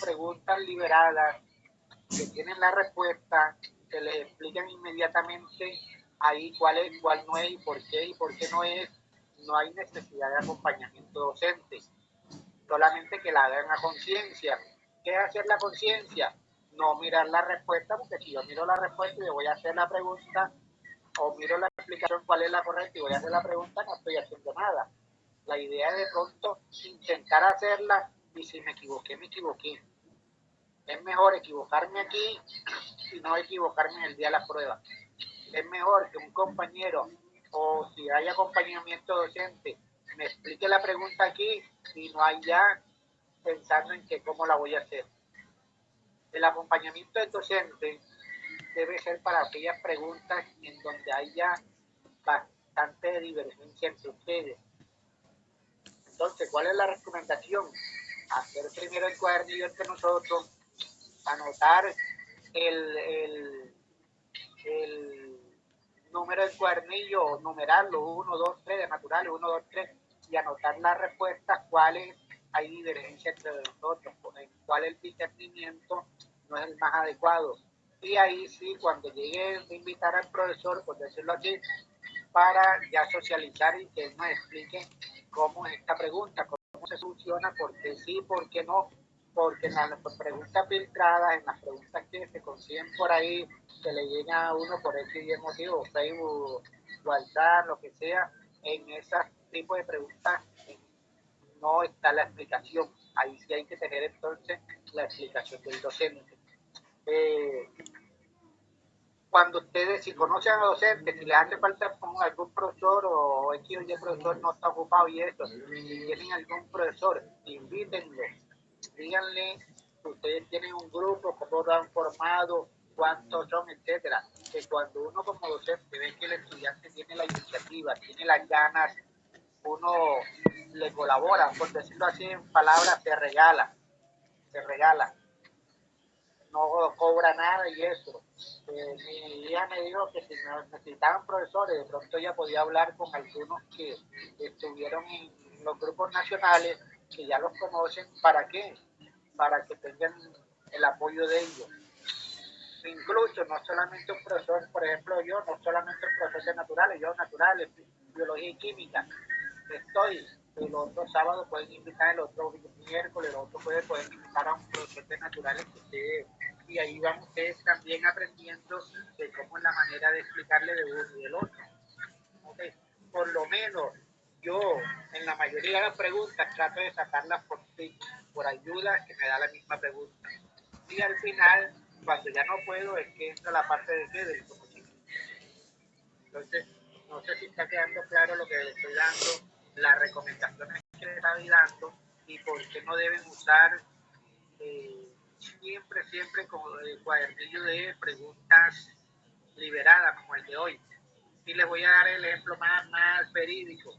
preguntas liberadas, que tienen la respuesta, que les explican inmediatamente ahí cuál es, cuál no es y por qué no es. No hay necesidad de acompañamiento docente, solamente que la hagan a conciencia. ¿Qué es hacer la conciencia? No mirar la respuesta, porque si yo miro la respuesta y le voy a hacer la pregunta, o miro la explicación cuál es la correcta y voy a hacer la pregunta, no estoy haciendo nada. La idea es de pronto intentar hacerla y si me equivoqué, me equivoqué. Es mejor equivocarme aquí y no equivocarme en el día de la prueba. Es mejor que un compañero o si hay acompañamiento docente me explique la pregunta aquí y no haya pensando en que cómo la voy a hacer. El acompañamiento del docente debe ser para aquellas preguntas en donde haya bastante divergencia entre ustedes. Entonces, ¿cuál es la recomendación? Hacer primero el cuadernillo entre nosotros, anotar el número del cuadernillo, numerarlo, 1, 2, 3, de naturales, 1, 2, 3, y anotar las respuestas, cuáles hay divergencia entre nosotros, en cuál el discernimiento no es el más adecuado. Y ahí sí, cuando llegue a invitar al profesor, por decirlo así, para ya socializar y que él nos explique cómo es esta pregunta, cómo se soluciona, por qué sí, por qué no, porque en las preguntas filtradas, en las preguntas que se consiguen por ahí, que le llegan a uno por X y motivo, Facebook, WhatsApp, lo que sea, en ese tipo de preguntas no está la explicación. Ahí sí hay que tener entonces la explicación del docente. Cuando ustedes, si conocen a docentes, si les hace falta con algún profesor o X o Y profesor no está ocupado y eso, si tienen algún profesor, invítenlo, díganle que ustedes tienen un grupo, cómo lo han formado, cuántos son, etcétera. Que cuando uno como docente ve que el estudiante tiene la iniciativa, tiene las ganas, uno le colabora, por decirlo así en palabras, se regala, no cobra nada y eso. Mi hija me dijo que si necesitaban profesores, de pronto ella podía hablar con algunos que estuvieron en los grupos nacionales, que ya los conocen, ¿para qué? Para que tengan el apoyo de ellos. Incluso no solamente un profesor, por ejemplo yo, no solamente un profesor de naturales, yo naturales, biología y química, estoy, el otro sábado pueden invitar, el otro miércoles, el otro jueves pueden invitar a un profesor de naturales que ustedes, y ahí van ustedes también aprendiendo de cómo es la manera de explicarle de uno y del otro. ¿Okay? Por lo menos yo en la mayoría de las preguntas trato de sacarlas por sí, por ayuda que me da la misma pregunta. Y al final, cuando ya no puedo, es que entra la parte de qué, del conocimiento. Entonces, no sé si está quedando claro lo que les estoy dando, las recomendaciones que les estoy dando y por qué no deben usar siempre con el cuadernillo de preguntas liberadas como el de hoy. Y les voy a dar el ejemplo más verídico.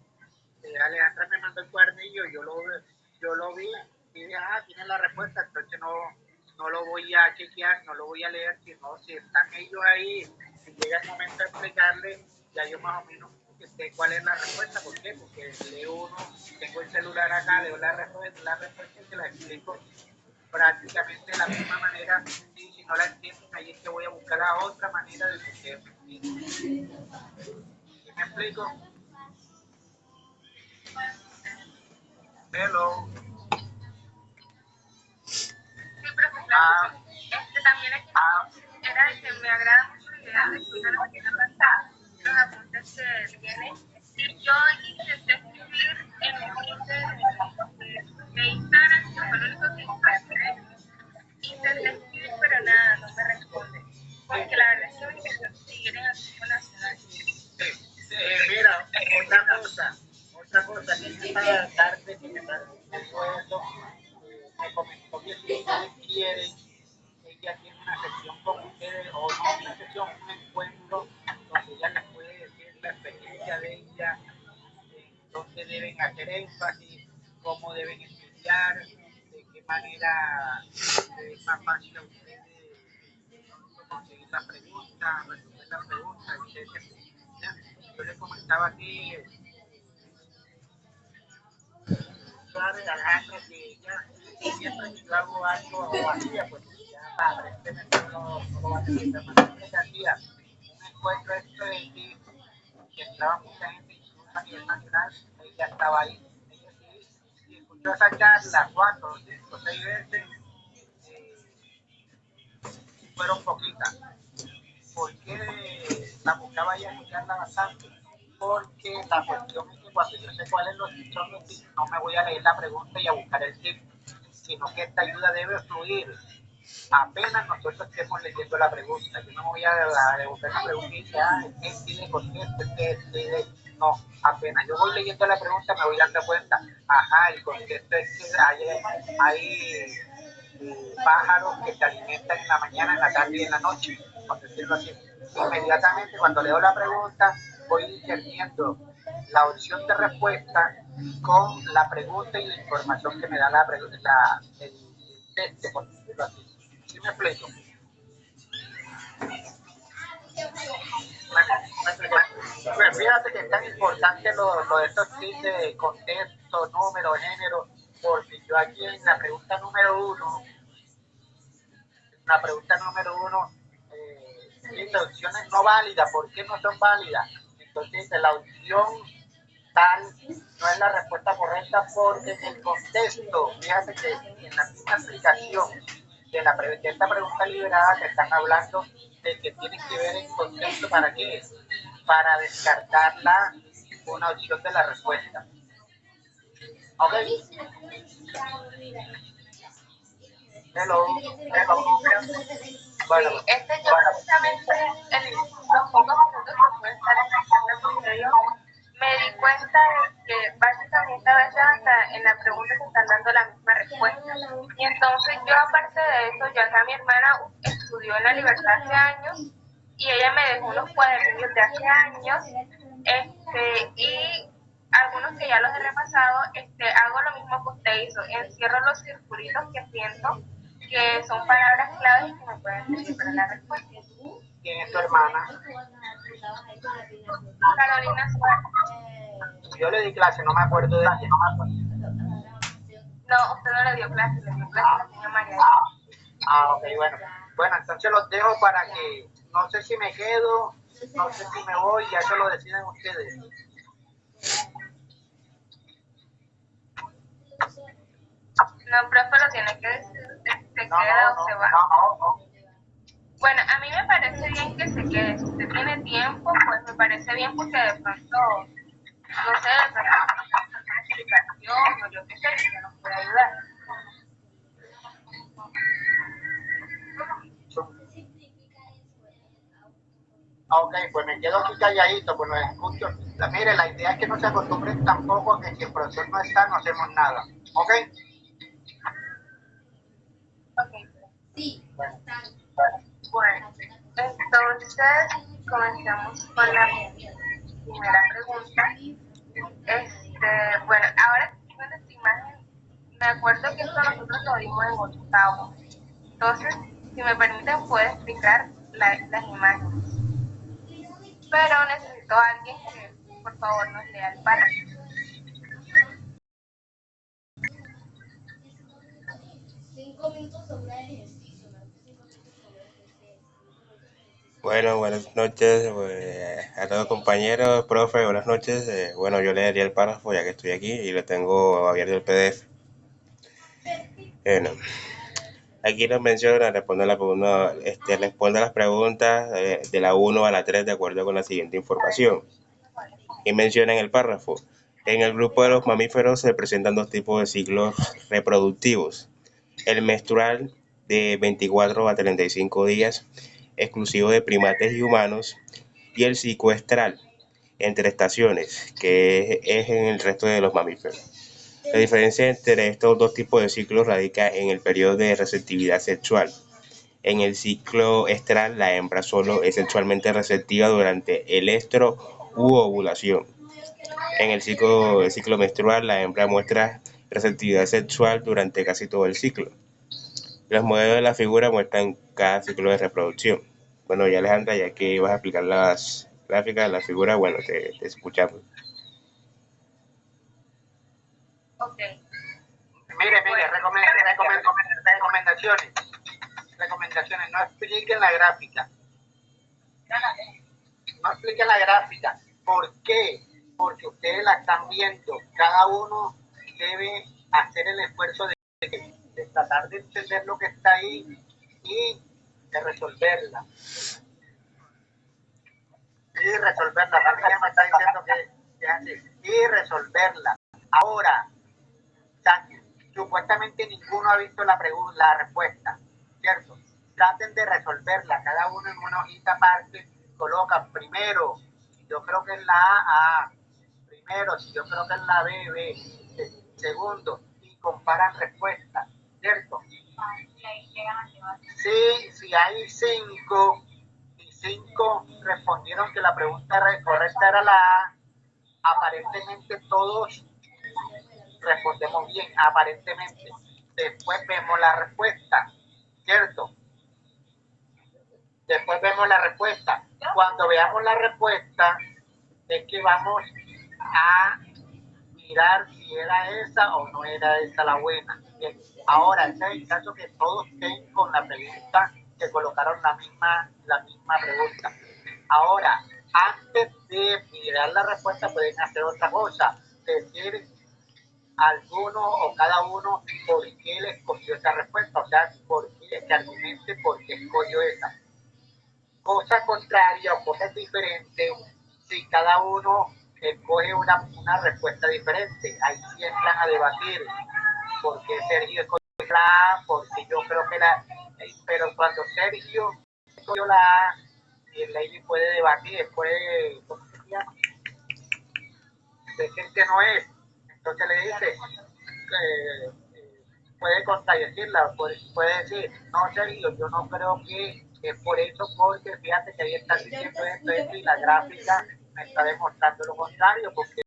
Alejandra me mandó el cuadernillo, yo lo vi y dije, tiene la respuesta, entonces no lo voy a chequear, no lo voy a leer, sino si están ellos ahí, si llega el momento de explicarles, ya yo más o menos sé cuál es la respuesta. ¿Por qué? Porque leo uno, tengo el celular acá, leo la respuesta y se la explico prácticamente de la misma manera, y si no la entienden, ahí es que voy a buscar la otra manera de que ustedes me entiendan. ¿Sí me explico? Hello. Sí, profesor. También era de que me agrada mucho la idea de que una semana pasada los apuntes que tiene. Y yo intenté escribir en el feed de Instagram, que fue lo único que encontré. Intenté escribir, pero nada, no me responde. Porque la verdad es que me interesa seguir en el grupo nacional. Mira, otra cosa, que esta tarde que me parece eso, me comentó que si ustedes quieren, ella tiene una sesión con ustedes, o no una sesión, un encuentro, donde ella les puede decir la experiencia de ella, dónde deben hacer énfasis, cómo deben estudiar, de qué manera es más fácil a ustedes conseguir las preguntas, resolver las preguntas, etc. ¿Ya? Yo les comentaba aquí, ¿sabe, Alejandra, que ella siempre que yo hago algo o hacía, pues ya aparentemente no lo va a necesitar más. Siempre que hacía un encuentro que entraba mucha gente, incluso a nivel nacional, ella estaba ahí. Ella sí, y escuchó esa charla 4, 5, 6 veces, eh, fueron poquitas. ¿Por qué la buscaba ella escucharla bastante? Porque la cuestión es que cuando yo sé cuáles son los tips, no me voy a leer la pregunta y a buscar el tip, sino que esta ayuda debe fluir. Apenas nosotros estemos leyendo la pregunta, yo no me voy a buscar la pregunta y decir, es que tiene contexto, no, apenas yo voy leyendo la pregunta me voy dando cuenta, el contexto es que hay pájaros que se alimentan en la mañana, en la tarde y en la noche, por decirlo así. Inmediatamente cuando leo la pregunta voy discerniendo la opción de respuesta con la pregunta y la información que me da el texto, por decirlo así. ¿Sí me explico? Pues fíjate que es tan importante lo de estos tips de contexto, número, género, porque yo aquí en la pregunta número uno, dice opciones no válidas. ¿Por qué no son válidas? Entonces dice la opción tal no es la respuesta correcta porque en el contexto, fíjate que en la misma explicación de esta pregunta liberada te están hablando de que tiene que ver el contexto para qué, para descartarla una opción de la respuesta. ¿Ok? Hello. Bueno, sí, yo precisamente en los pocos minutos que pude estar escuchando tu video, me di cuenta de que básicamente a veces hasta en la pregunta se están dando la misma respuesta. Y entonces yo aparte de eso, ya acá mi hermana estudió en la libertad hace años y ella me dejó unos cuadernillos de hace años, y algunos que ya los he repasado, hago lo mismo que usted hizo, encierro los circulitos que siento que son palabras claves que me pueden servir para la respuesta. ¿Quién es tu hermana? Carolina Suárez. Yo le di clase, no me acuerdo de ella, no me acuerdo. No, usted no le dio clase, le dio clase a la señora María. Ok, bueno. Bueno, entonces los dejo para que, no sé si me quedo, no sé si me voy, ya eso lo deciden ustedes. No, profe, lo tiene que decir, se queda o se va. No. Bueno, a mí me parece bien que se quede. Si usted tiene tiempo, pues me parece bien porque de pronto, no sé, de pronto una explicación o yo qué sé, que nos puede ayudar. Ok, pues me quedo aquí calladito, pues los escucho. Mire, la idea es que no se acostumbren tampoco a que si el profesor no está, no hacemos nada. ¿Ok? Ok. Sí. Bueno, entonces comenzamos con la primera pregunta. Bueno, ahora que tengo esta imagen, me acuerdo que esto nosotros lo vimos en octavo. Entonces, si me permiten, puedo explicar las imágenes. Pero necesito a alguien que, por favor, nos lea el párrafo. Bueno, buenas noches a todos compañeros, profe, buenas noches. Bueno, yo leería el párrafo ya que estoy aquí y lo tengo abierto el PDF. Bueno, aquí nos menciona, responde las preguntas de la 1 a la 3 de acuerdo con la siguiente información. Y menciona en el párrafo, en el grupo de los mamíferos se presentan dos tipos de ciclos reproductivos. El menstrual de 24 a 35 días, exclusivo de primates y humanos, y el psicoestral, entre estaciones, que es en el resto de los mamíferos. La diferencia entre estos dos tipos de ciclos radica en el periodo de receptividad sexual. En el ciclo estral, la hembra solo es sexualmente receptiva durante el estro u ovulación. En el ciclo menstrual, la hembra muestra receptividad sexual durante casi todo el ciclo. Los modelos de la figura muestran cada ciclo de reproducción. Bueno, ya Alejandra, ya que vas a explicar las gráficas de la figura, bueno, te escuchamos. Ok. Mire, recomendaciones, no expliquen la gráfica. No expliquen la gráfica. ¿Por qué? Porque ustedes la están viendo. Cada uno debe hacer el esfuerzo de tratar de entender lo que está ahí y de resolverla. Y resolverla. También me está diciendo que es así. Y resolverla. Ahora, supuestamente ninguno ha visto la respuesta, ¿cierto? Traten de resolverla, cada uno en una hojita aparte, colocan primero, si yo creo que es la A, primero, si yo creo que es la B, segundo, y comparan respuestas, ¿cierto? Sí, si hay 5, y 5 respondieron que la pregunta correcta era la A, aparentemente todos respondemos bien, aparentemente. Después vemos la respuesta, ¿cierto? Después vemos la respuesta. Cuando veamos la respuesta, es que vamos a mirar si era esa o no era esa la buena. Bien. Ahora, ese es el caso que todos estén con la pregunta, que colocaron la misma pregunta. Ahora, antes de mirar la respuesta, pueden hacer otra cosa, decir alguno o cada uno por qué le escogió esa respuesta, o sea, por qué, que argumente por qué escogió esa. Cosa contraria o cosa diferente, si cada uno escoge una respuesta diferente, ahí sí entran a debatir, por qué Sergio escogió la A, porque yo creo que pero cuando Sergio escogió la A, y el lady puede debatir, puede, ¿cómo se llama? Decir que no es, entonces le dice, puede contradecirla, puede decir, no Sergio, yo no creo que es por eso, porque fíjate que ahí están diciendo esto, y la gráfica me está demostrando lo contrario, porque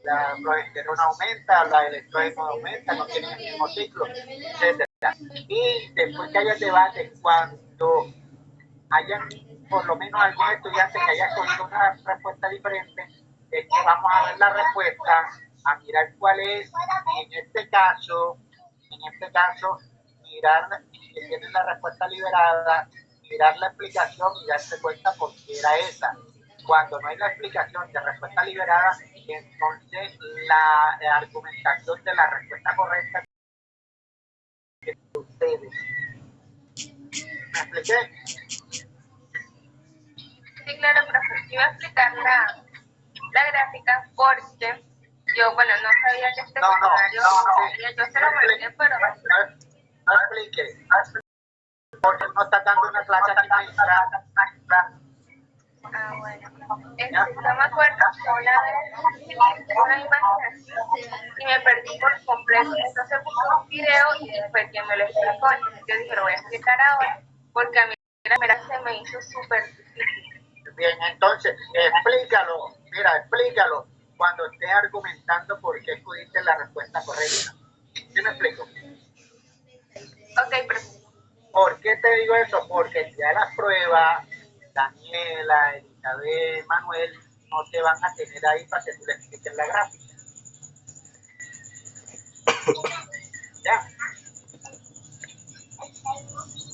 la progesterona aumenta, la electrógeno aumenta, no tienen el mismo ciclo, etcétera. Y después que haya debate, cuando hayan por lo menos algún estudiante que haya escogido una respuesta diferente, es que vamos a ver la respuesta, a mirar cuál es, y en este caso, mirar si tienen la respuesta liberada, mirar la explicación y darse cuenta por qué era esa. Cuando no hay la explicación de respuesta liberada, entonces la argumentación de la respuesta correcta de ustedes. ¿Me expliqué? Sí, claro, profe. Iba a explicar la gráfica porque yo, bueno, no sabía que este cuestionario yo se lo mandé, pero no explique, porque no está dando una clase aquí maestra. Ah, bueno. No me acuerdo, una vez una imagen así y me perdí por completo. Entonces busqué un video y fue quien me lo explicó. Entonces yo dije, lo voy a explicar ahora porque a mí se me hizo súper difícil. Bien, entonces explícalo cuando estés argumentando por qué escogiste la respuesta correcta. ¿Sí me explico? Ok, profe. ¿Por qué te digo eso? Porque ya las pruebas, Daniela, Elizabeth, Manuel, no te van a tener ahí para que tú le expliques la gráfica. ¿Ya?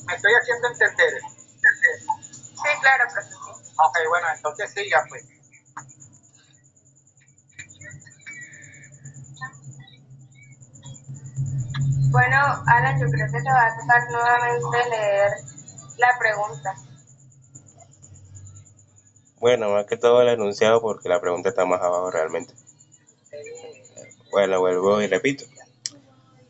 ¿Me estoy haciendo entender? Sí, claro, profe. Ok, bueno, entonces siga pues. Bueno, Alan, yo creo que te va a tocar nuevamente leer la pregunta. Bueno, más que todo el enunciado porque la pregunta está más abajo realmente. Bueno, vuelvo y repito.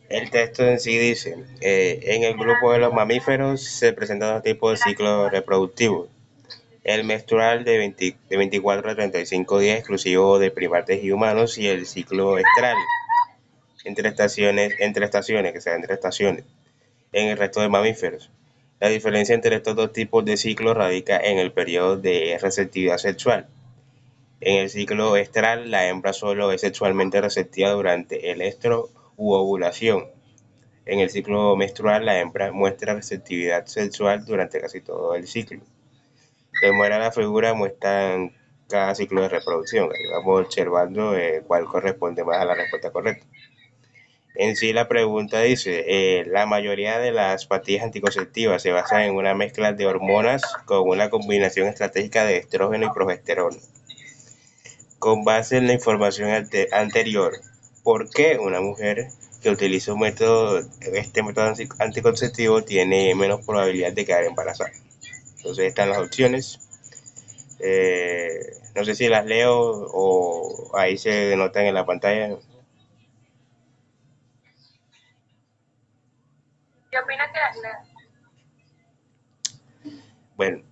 El texto en sí dice, en el grupo de los mamíferos se presentan dos tipos de ciclos reproductivos. El menstrual de 24 a 35 días exclusivo de primates y humanos y el ciclo estral entre estaciones, que sea entre estaciones, en el resto de mamíferos. La diferencia entre estos dos tipos de ciclos radica en el periodo de receptividad sexual. En el ciclo estral, la hembra solo es sexualmente receptiva durante el estro u ovulación. En el ciclo menstrual, la hembra muestra receptividad sexual durante casi todo el ciclo. Como era la figura, muestran cada ciclo de reproducción. Ahí vamos observando cuál corresponde más a la respuesta correcta. En sí la pregunta dice, la mayoría de las pastillas anticonceptivas se basan en una mezcla de hormonas con una combinación estratégica de estrógeno y progesterona. Con base en la información anterior, ¿por qué una mujer que utiliza este método anticonceptivo tiene menos probabilidad de quedar embarazada? Entonces están las opciones. No sé si las leo o ahí se denotan en la pantalla. ¿Qué opinas que las leo? Bueno,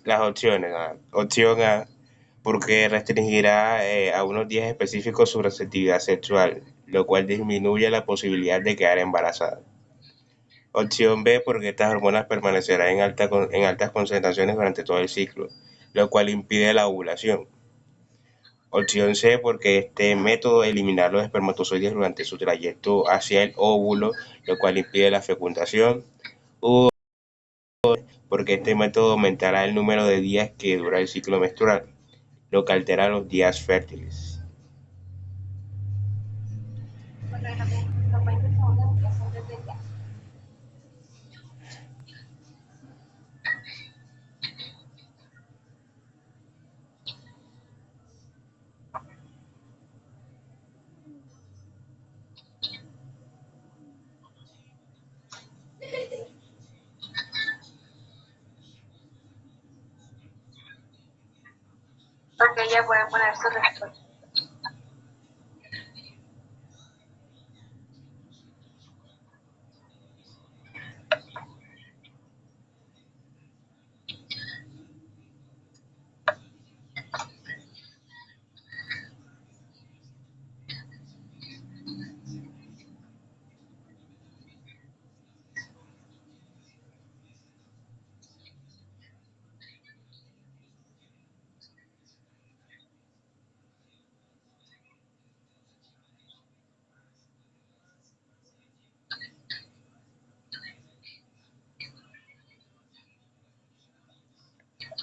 las opciones. Opción A, porque restringirá a unos días específicos su receptividad sexual, lo cual disminuye la posibilidad de quedar embarazada. Opción B, porque estas hormonas permanecerán en altas concentraciones durante todo el ciclo, lo cual impide la ovulación. Opción C, porque este método eliminará los espermatozoides durante su trayecto hacia el óvulo, lo cual impide la fecundación. O porque este método aumentará el número de días que dura el ciclo menstrual, lo que altera los días fértiles. Bueno, los 20 segundos empiezan desde ya. Ok, ya pueden poner su respuesta.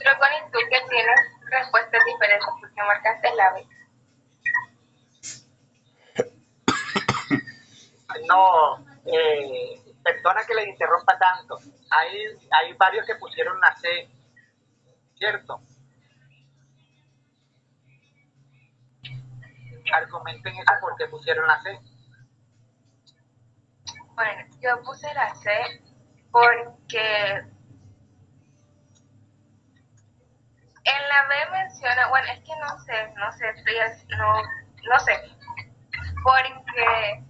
Pero Connie, tú que tienes respuestas diferentes porque marcaste la B. No, perdona que le interrumpa tanto. Hay varios que pusieron la C, ¿cierto? Argumenten eso porque pusieron la C. Bueno, yo puse la C porque en la B menciona, bueno, es que no sé, no sé, porque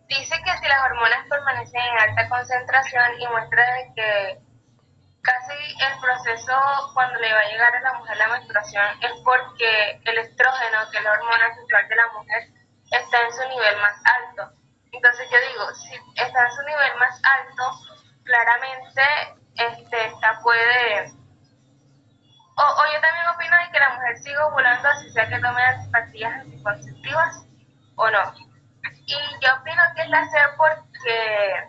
dice que si las hormonas permanecen en alta concentración y muestra de que casi el proceso cuando le va a llegar a la mujer la menstruación es porque el estrógeno, que es la hormona sexual de la mujer, está en su nivel más alto. Entonces yo digo, si está en su nivel más alto, claramente esta puede... O yo también opino de que la mujer siga ovulando así sea que tome pastillas anticonceptivas o no. Y yo opino que es la C porque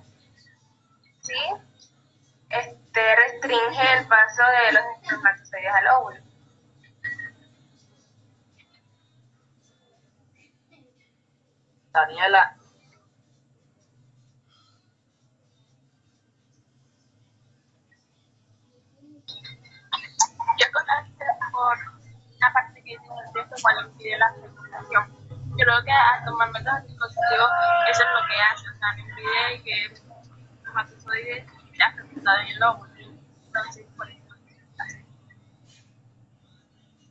sí, restringe el paso de los espermatozoides al óvulo. Daniela, Yo conozco por una parte que dice el texto cual impide la fecundación. Yo creo que al tomar métodos anticonceptivos eso es lo que hace, o sea, no impide que el espermatozoide sea fecundado en el óvulo. Entonces, por eso.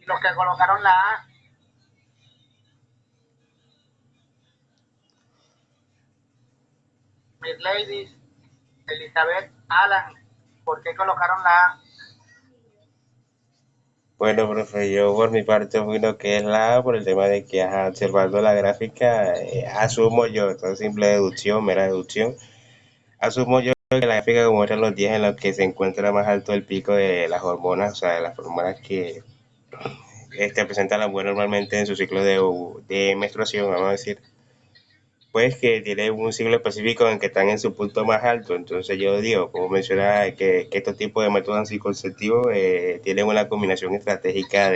y los que colocaron la A, Miss Ladies, Elizabeth, Alan, ¿por qué colocaron la A? Bueno, profe, yo por mi parte opino que es la A por el tema de que, observando la gráfica, asumo yo, esto es simple deducción, mera deducción, asumo yo que la gráfica muestra los días en los que se encuentra más alto el pico de las hormonas, o sea, de las hormonas que presenta la mujer normalmente en su ciclo de menstruación, vamos a decir, pues que tiene un ciclo específico en que están en su punto más alto. Entonces yo digo, como menciona, que estos tipos de métodos anticonceptivos tienen una combinación estratégica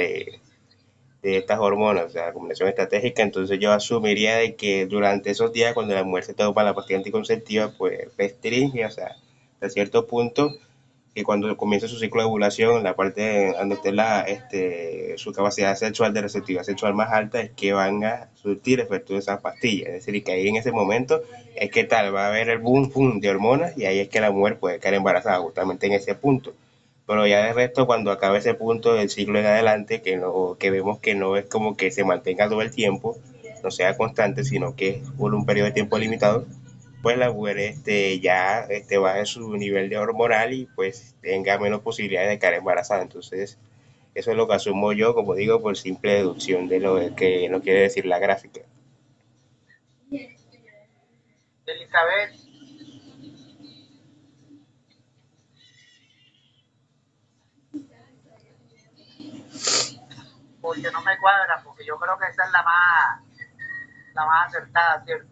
de estas hormonas, o sea, la combinación estratégica. Entonces yo asumiría de que durante esos días, cuando la mujer se toma la pastilla anticonceptiva, pues restringe, o sea, a cierto punto, y cuando comienza su ciclo de ovulación, la parte donde esté su capacidad sexual de receptividad sexual más alta, es que van a surtir efecto de esas pastillas. Es decir, que ahí en ese momento es que tal, va a haber el boom, boom de hormonas y ahí es que la mujer puede quedar embarazada, justamente en ese punto. Pero ya de resto, cuando acabe ese punto del ciclo en adelante, que vemos que no es como que se mantenga todo el tiempo, no sea constante, sino que es por un periodo de tiempo limitado, pues la mujer ya baje su nivel de hormonal y pues tenga menos posibilidades de quedar embarazada. Entonces, eso es lo que asumo yo, como digo, por simple deducción de lo que no quiere decir la gráfica. Elizabeth, porque no me cuadra, porque yo creo que esa es la más acertada, ¿cierto?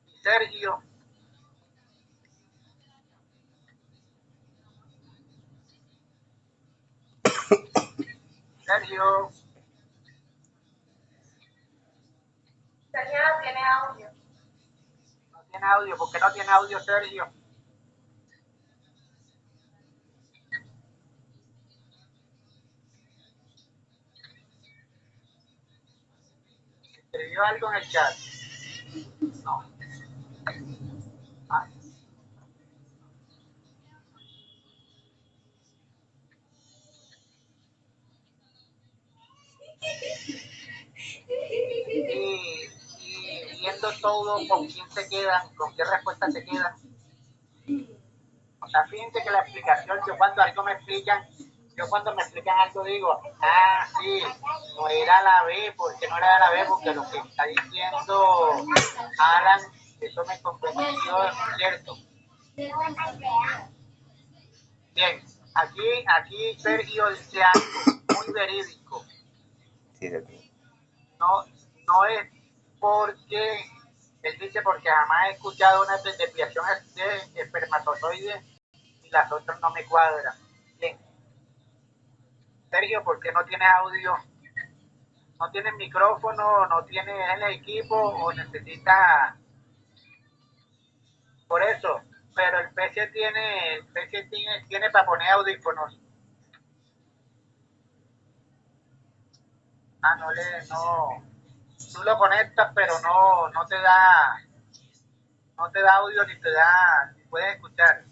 Y Sergio, Sergio, Sergio no tiene audio. no tiene audio. ¿Por qué no tiene audio, Sergio? ¿Escribió algo en el chat? No. Ah, y viendo todo, ¿con quién se quedan? ¿Con qué respuesta se quedan? O sea, fíjense que la explicación, yo cuando me explican algo digo, ah, sí, no era la B, ¿por qué no era la B? Porque lo que está diciendo Alan, eso me convenció, ¿cierto? Bien, aquí Sergio dice algo muy verídico. Sí, sí. No, no es porque, él dice porque jamás he escuchado una desviación de espermatozoides y las otras no me cuadran. Bien, Sergio, ¿por qué no tienes audio? ¿No tienes micrófono? ¿No tienes el equipo? ¿O necesitas? Por eso, pero el PC tiene para poner audífonos. Ah, no, tú lo conectas, pero no te da audio ni puedes escuchar.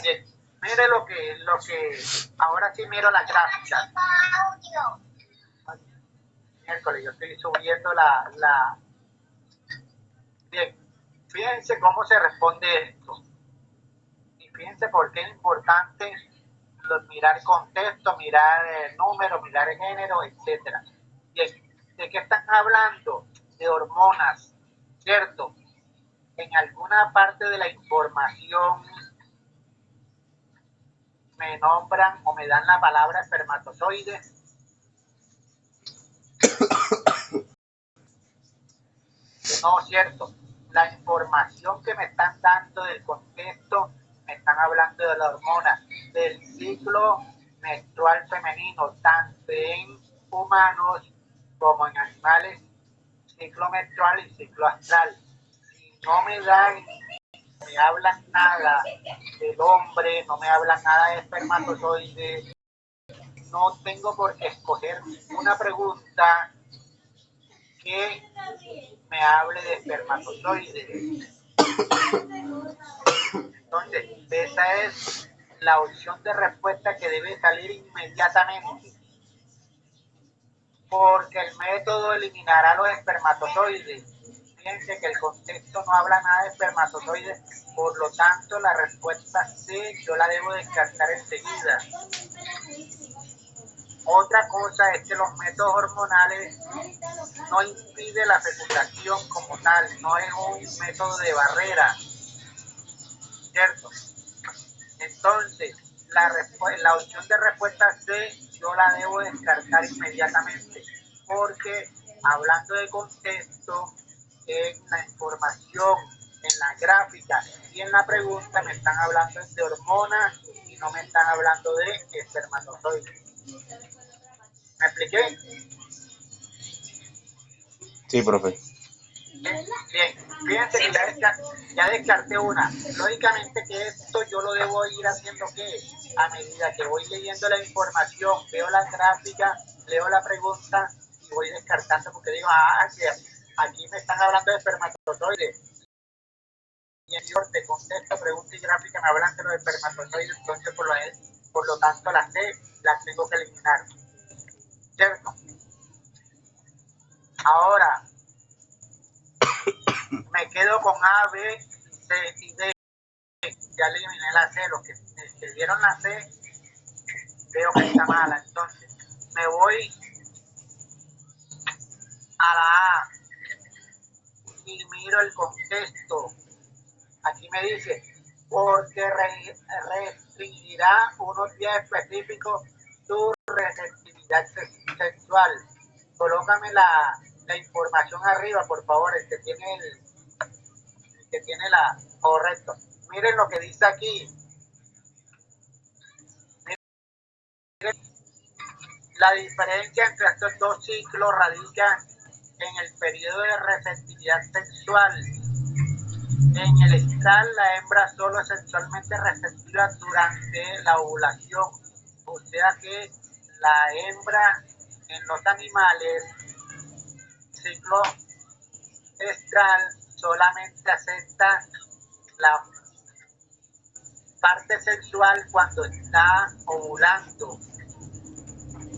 Bien, mire ahora sí miro la gráfica. Miércoles, yo estoy subiendo Bien, fíjense cómo se responde esto. Y fíjense por qué es importante mirar contexto, mirar número, mirar género, etcétera. Bien, ¿de qué están hablando? De hormonas, ¿cierto? En alguna parte de la información me nombran o me dan la palabra espermatozoide. No, cierto. La información que me están dando del contexto, me están hablando de la hormona, del ciclo menstrual femenino, tanto en humanos como en animales, ciclo menstrual y ciclo astral. Si no me hablan nada del hombre, no me hablan nada de espermatozoides, no tengo por qué escoger una pregunta que me hable de espermatozoides. Entonces, esa es la opción de respuesta que debe salir inmediatamente, porque el método eliminará los espermatozoides. Fíjense que el contexto no habla nada de espermatozoides, por lo tanto la respuesta C yo la debo descartar enseguida. Otra cosa es que los métodos hormonales no impiden la fecundación como tal, no es un método de barrera, ¿cierto? Entonces, la opción de respuesta C yo la debo descartar inmediatamente, porque hablando de contexto, en la información, en la gráfica y en la pregunta me están hablando de hormonas y no me están hablando de espermatozoides. ¿Me expliqué? Sí, profe. Bien, fíjense que ya descarté una. Lógicamente que esto yo lo debo ir haciendo que a medida que voy leyendo la información, veo la gráfica, leo la pregunta y voy descartando porque digo, que aquí me están hablando de espermatozoides. Y en corte, contexto, pregunta y gráfica me hablan de los espermatozoides, entonces por lo tanto las C las tengo que eliminar. ¿Cierto? Ahora, me quedo con A, B, C y D. Ya eliminé la C, los que escribieron la C, veo que está mala. Entonces, me voy a la A y miro el contexto. Aquí me dice, porque restringirá unos días específicos tu receptividad sexual. Colócame la información arriba, por favor, el que tiene la correcto. Miren lo que dice aquí. Miren, la diferencia entre estos dos ciclos radica en el periodo de receptividad sexual. En el estral, la hembra solo es sexualmente receptiva durante la ovulación. O sea que la hembra en los animales, ciclo estral, solamente acepta la parte sexual cuando está ovulando.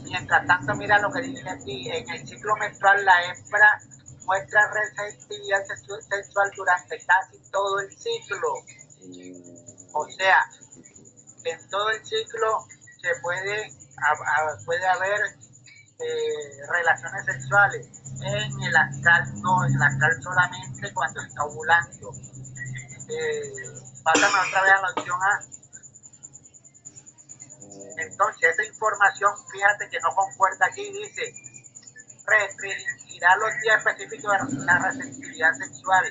Mientras tanto, mira lo que dice aquí, en el ciclo menstrual la hembra muestra receptividad sexual durante casi todo el ciclo. O sea, en todo el ciclo se puede haber relaciones sexuales. En el astral no, en el astral solamente cuando está ovulando. Pásame otra vez a la opción A. Entonces, esa información, fíjate que no concuerda aquí, dice, restringirá los días específicos de la receptividad sexual,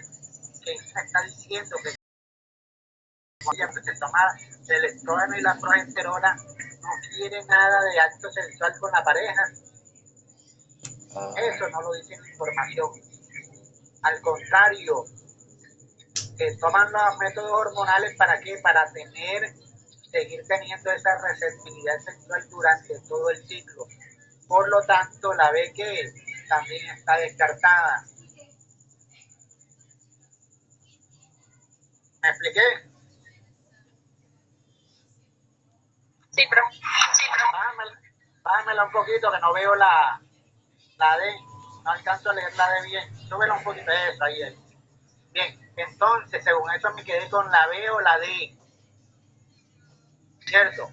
que me está diciendo que se toma el estrógeno y la progesterona, no quiere nada de acto sexual con la pareja. Eso no lo dice la información. Al contrario, que toman los métodos hormonales ¿para qué? Para seguir teniendo esa receptividad sexual durante todo el ciclo. Por lo tanto, la B que también está descartada. ¿Me expliqué? Sí, pero Bájamela un poquito que no veo la D. No alcanzo a leer la D bien. Súbela un poquito. Eso, ahí. Bien, entonces, según eso me quedé con la B o la D. ¿Cierto?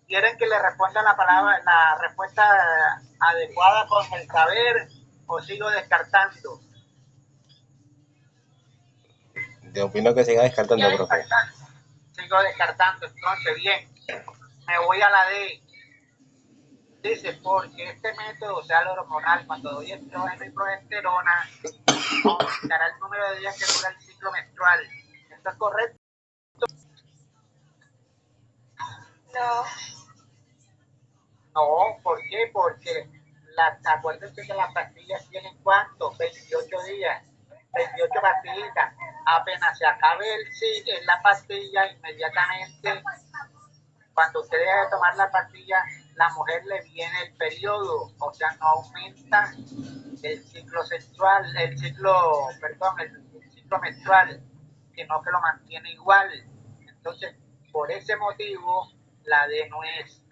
¿Quieren que le responda la respuesta adecuada con el saber o sigo descartando? Te opino que siga descartando, profe. Sigo descartando, entonces bien, me voy a la D. Dice, porque este método, o sea, lo hormonal, cuando doy estrógeno y progesterona, aumentará el número de días que dura el ciclo menstrual. ¿Esto es correcto? no. No, ¿por qué? Porque acuérdense que las pastillas tienen ¿cuánto? 28 días, 28 pastillitas. Apenas se acabe la pastilla, inmediatamente, cuando usted deja de tomar la pastilla, la mujer le viene el periodo, o sea, no aumenta el ciclo sexual, el ciclo menstrual, sino que lo mantiene igual. Entonces, por ese motivo, la D no es.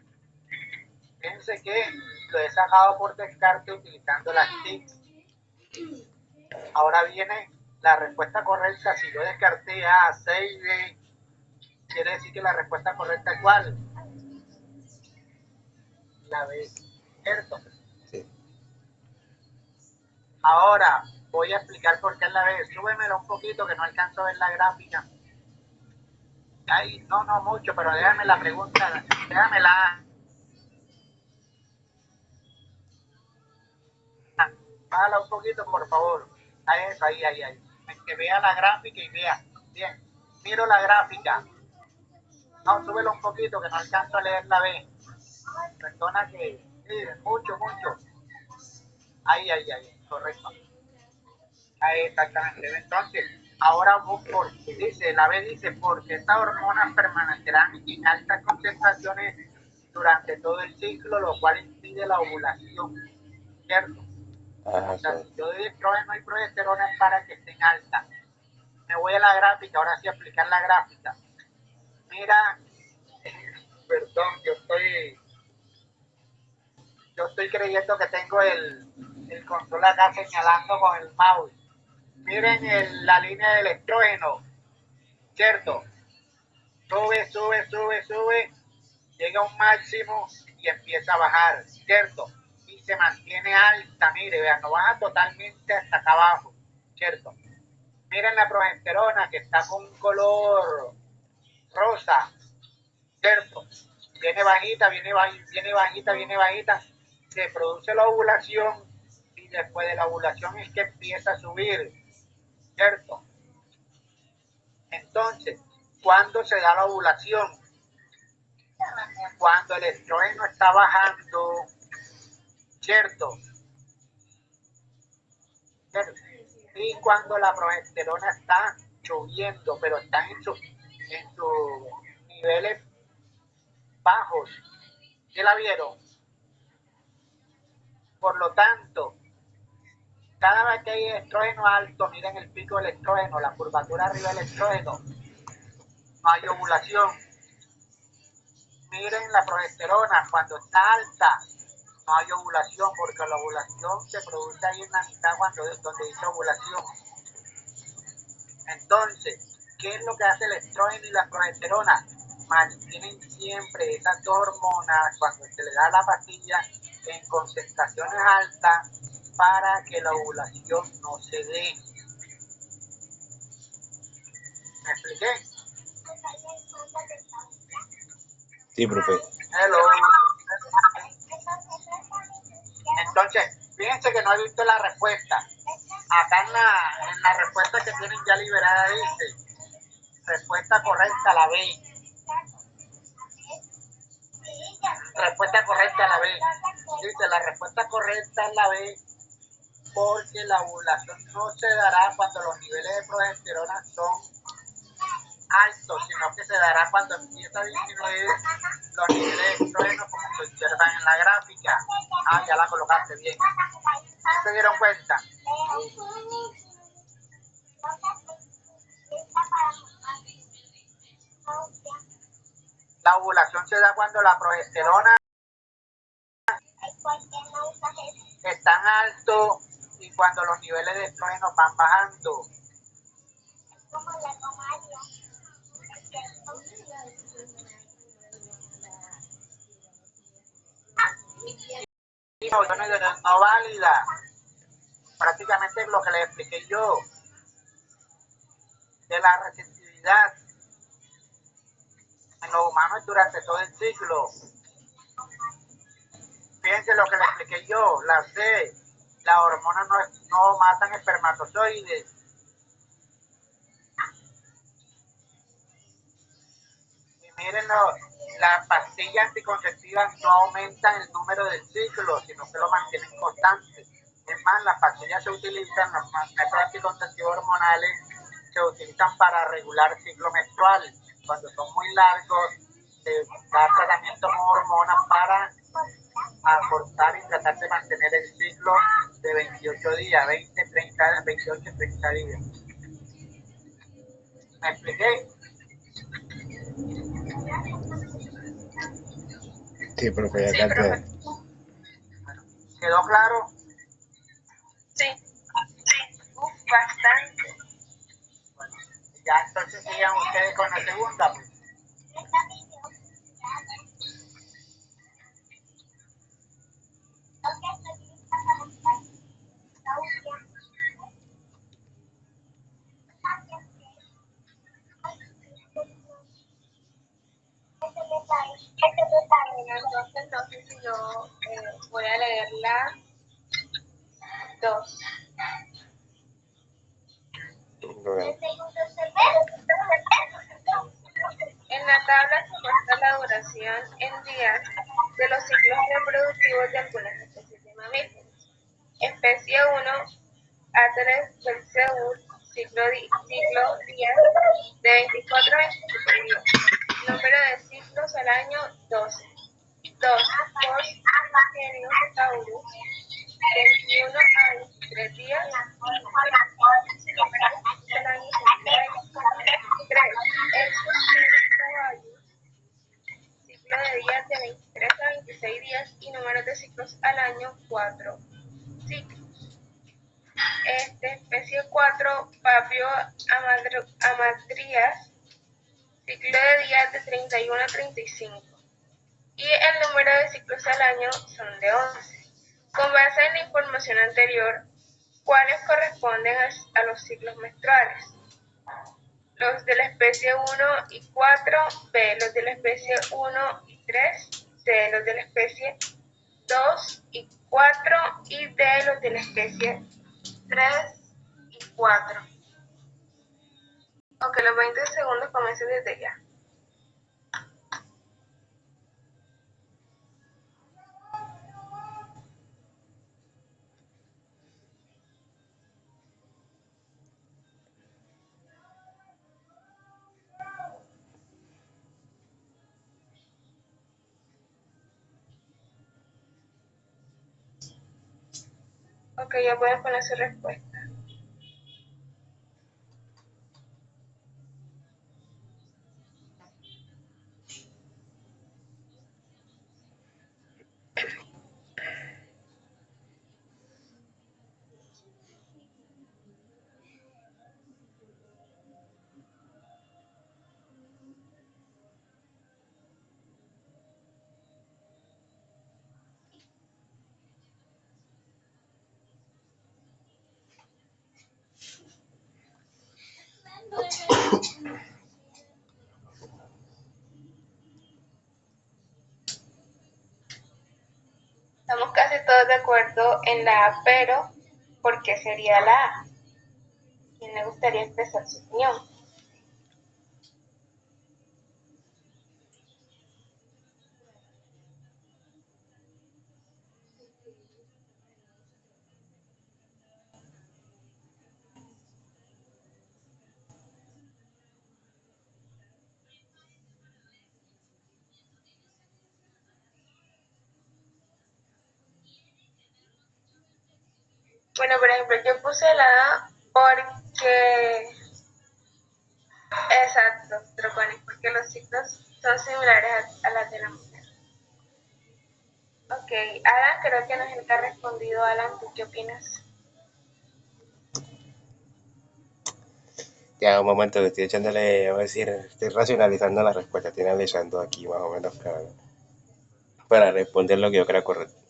Fíjense que lo he sacado por descarte utilizando las TICs. Ahora viene la respuesta correcta. Si yo descarté A, C y D, quiere decir que la respuesta correcta es ¿cuál? La B, ¿cierto? Sí. Ahora voy a explicar por qué es la B. Súbemelo un poquito que no alcanzo a ver la gráfica. Ay, no mucho, pero déjame la pregunta, déjame la bájala un poquito, por favor. Ahí. Que vea la gráfica y vea. Bien, miro la gráfica. No, súbelo un poquito que no alcanzo a leer la B. Perdona que... Sí, mucho. Ahí, correcto. Ahí, exactamente. Entonces, ahora dice, la B dice, porque estas hormonas permanecerán en altas concentraciones durante todo el ciclo, lo cual impide la ovulación, ¿cierto? O sea, si yo doy estrógeno y progesterona es para que estén altas. Me voy a la gráfica, ahora sí aplicar la gráfica. Mira, perdón, yo estoy creyendo que tengo el control acá señalando con el mouse. Miren la línea del estrógeno, ¿cierto? Sube, llega a un máximo y empieza a bajar, ¿cierto? Y se mantiene alta, mire, vean, no baja totalmente hasta acá abajo, ¿cierto? Miren la progesterona que está con un color rosa, ¿cierto? Viene bajita, se produce la ovulación y después de la ovulación es que empieza a subir, ¿cierto? Entonces, ¿cuándo se da la ovulación? Cuando el estrógeno está bajando, ¿cierto? Y cuando la progesterona está subiendo, pero están en sus niveles bajos. ¿Sí la vieron? Por lo tanto, cada vez que hay estrógeno alto, miren el pico del estrógeno, la curvatura arriba del estrógeno, no hay ovulación. Miren la progesterona, cuando está alta, no hay ovulación, porque la ovulación se produce ahí en la mitad donde dice ovulación. Entonces, ¿qué es lo que hace el estrógeno y la progesterona? Mantienen siempre esas dos hormonas cuando se le da la pastilla en concentraciones altas para que la ovulación no se dé. ¿Me expliqué? Sí, profe. Hello. Entonces, fíjense que no he visto la respuesta. Acá en la respuesta que tienen ya liberada dice, respuesta correcta la B. Respuesta correcta la B. Dice, la respuesta correcta es la B porque la ovulación no se dará cuando los niveles de progesterona son altos, sino que se dará cuando empieza a disminuir los niveles de estrógeno como se observan en la gráfica. Ah, ya la colocaste bien. ¿Se dieron cuenta? La ovulación se da cuando la progesterona están altos y cuando los niveles de estrógeno van bajando. Y no válida. Prácticamente es lo que les expliqué yo de la receptividad en los humanos durante todo el ciclo. Fíjense lo que les expliqué yo, la C, las hormonas no matan espermatozoides. Y miren, las pastillas anticonceptivas no aumentan el número del ciclo, sino que lo mantienen constante. Es más, las pastillas se utilizan, los métodos anticonceptivos hormonales se utilizan para regular el ciclo menstrual. Cuando son muy largos, se da tratamiento con hormonas para acortar y tratar de mantener el ciclo de 28 días, 28, 30 días. ¿Me expliqué? Sí, profe, ya capté. ¿Quedó claro? Sí. Bastante. Bueno, ya entonces sigan ustedes con la segunda, pues. Entonces, no sé si yo voy a leer la 2. En En la tabla se muestra la duración en días de los ciclos reproductivos de algunas especies de mamíferos. Especie 1, Ateres belzeus, ciclo días de 24 a 25 días. Número de ciclos al año 12. 2. Bos taurus, 21 a 23 días. Al año 3. Exos ciclo de días de 23 a 26 días y número de ciclos al año 4 ciclos. Especie 4, Papio amadrias, ciclo de días de 31 a 35. Y el número de ciclos al año son de 11. Con base en la información anterior, ¿cuáles corresponden a los ciclos menstruales? Los de la especie 1 y 4, B. Los de la especie 1 y 3, C. Los de la especie 2 y 4 y D. Los de la especie 3 y 4. Ok, los 20 segundos comiencen desde ya. Ok, ya pueden poner su respuesta. Estamos casi todos de acuerdo en la A, pero ¿por qué sería la A? ¿Quién le gustaría expresar su opinión? Bueno, por ejemplo, yo puse la A porque, exacto, Troconis, porque los ciclos son similares a las de la mujer. Ok, Alan, creo que no es el que ha respondido. Alan, ¿tú qué opinas? Ya, un momento que estoy echándole, voy a decir, estoy racionalizando la respuesta, estoy analizando aquí más o menos para responder lo que yo creo correcto.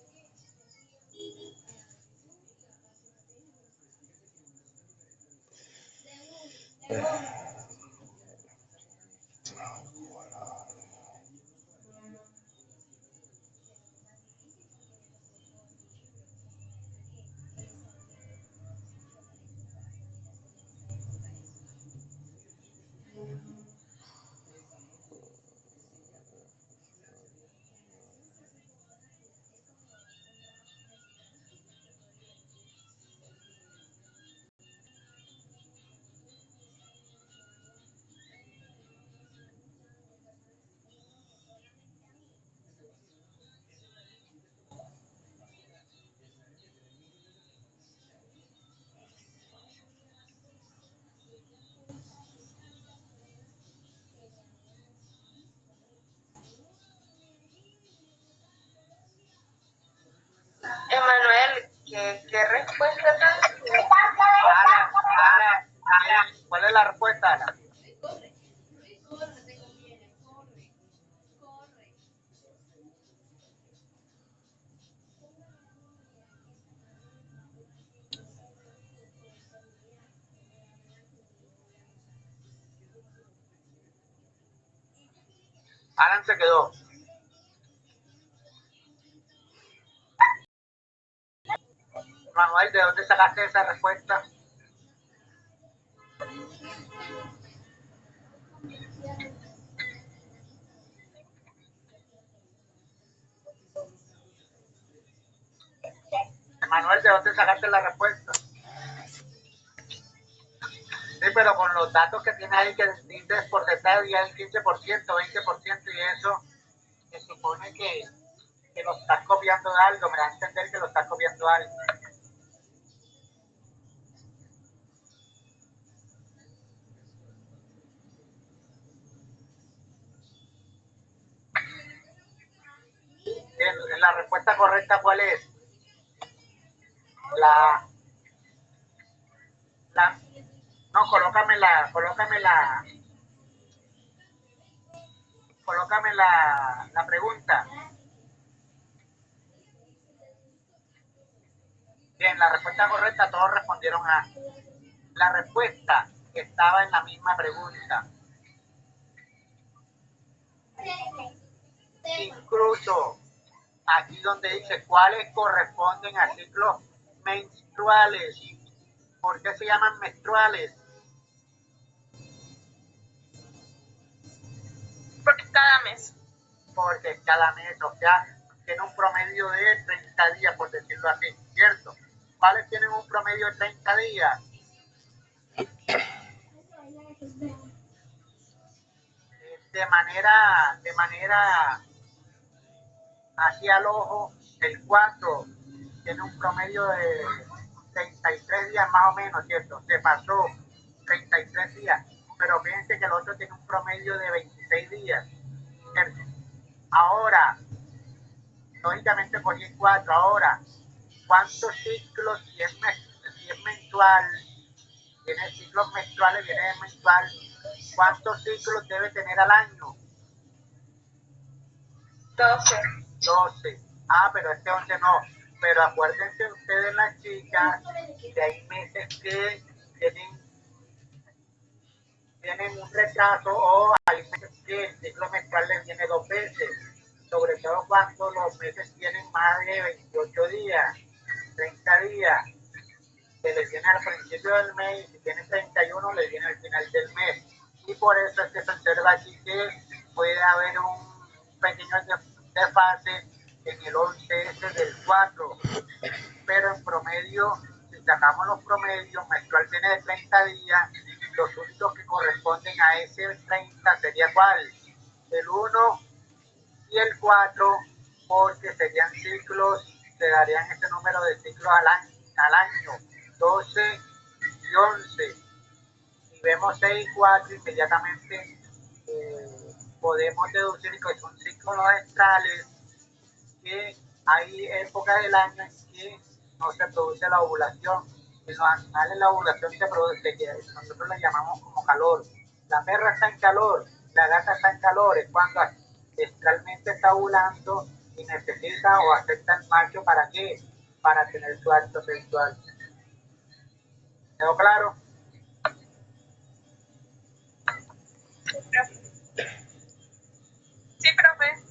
Emanuel, ¿qué respuesta tan? Alan, ¿cuál es la respuesta, Alan? Alan se quedó. Manuel, ¿de dónde sacaste esa respuesta? Manuel, ¿de dónde sacaste la respuesta? Sí, pero con los datos que tienes ahí, que dices por detrás ya el 15%, 20%, y eso, se supone que lo estás copiando de algo, me da a entender que lo estás copiando de algo. La respuesta correcta, ¿cuál es? No, colócame la pregunta. Bien, la respuesta correcta, todos respondieron A. La respuesta estaba en la misma pregunta. Incluso aquí donde dice cuáles corresponden a ciclos menstruales. ¿Por qué se llaman menstruales? Porque cada mes. Porque cada mes, o sea, tiene un promedio de 30 días, por decirlo así, ¿cierto? ¿Cuáles tienen un promedio de 30 días? De manera hacia el ojo, el 4 tiene un promedio de 33 días más o menos, ¿cierto? Se pasó 33 días, pero fíjense que el otro tiene un promedio de 26 días, ¿cierto? Ahora, lógicamente cogí el 4, ahora, ¿cuántos ciclos, si es mensual, tiene ciclos menstruales, viene mensual, cuántos ciclos debe tener al año? 12. Ah, pero este 11 no. Pero acuérdense ustedes, las chicas, que hay meses que tienen un retraso, o hay meses que el ciclo menstrual les viene 2 veces, sobre todo cuando los meses tienen más de 28 días, 30 días, que les viene al principio del mes, y si tienen 31 les viene al final del mes. Y por eso es que se observa aquí que puede haber un pequeño desfase en el 11S del 4, pero en promedio, si sacamos los promedios, menstrual tiene de 30 días, los únicos que corresponden a ese 30 sería ¿cuál? El 1 y el 4, porque serían ciclos, se darían ese número de ciclos al año, 12 y 11. Si vemos 6 y 4, inmediatamente podemos deducir que son ciclos menstruales, que hay épocas del año en que no se produce la ovulación. En los animales la ovulación se produce, que nosotros la llamamos como calor. La perra está en calor, la gata está en calor, es cuando realmente está ovulando y necesita o acepta el macho, ¿para qué? Para tener su acto sexual. ¿Quedó claro? Sí, profe.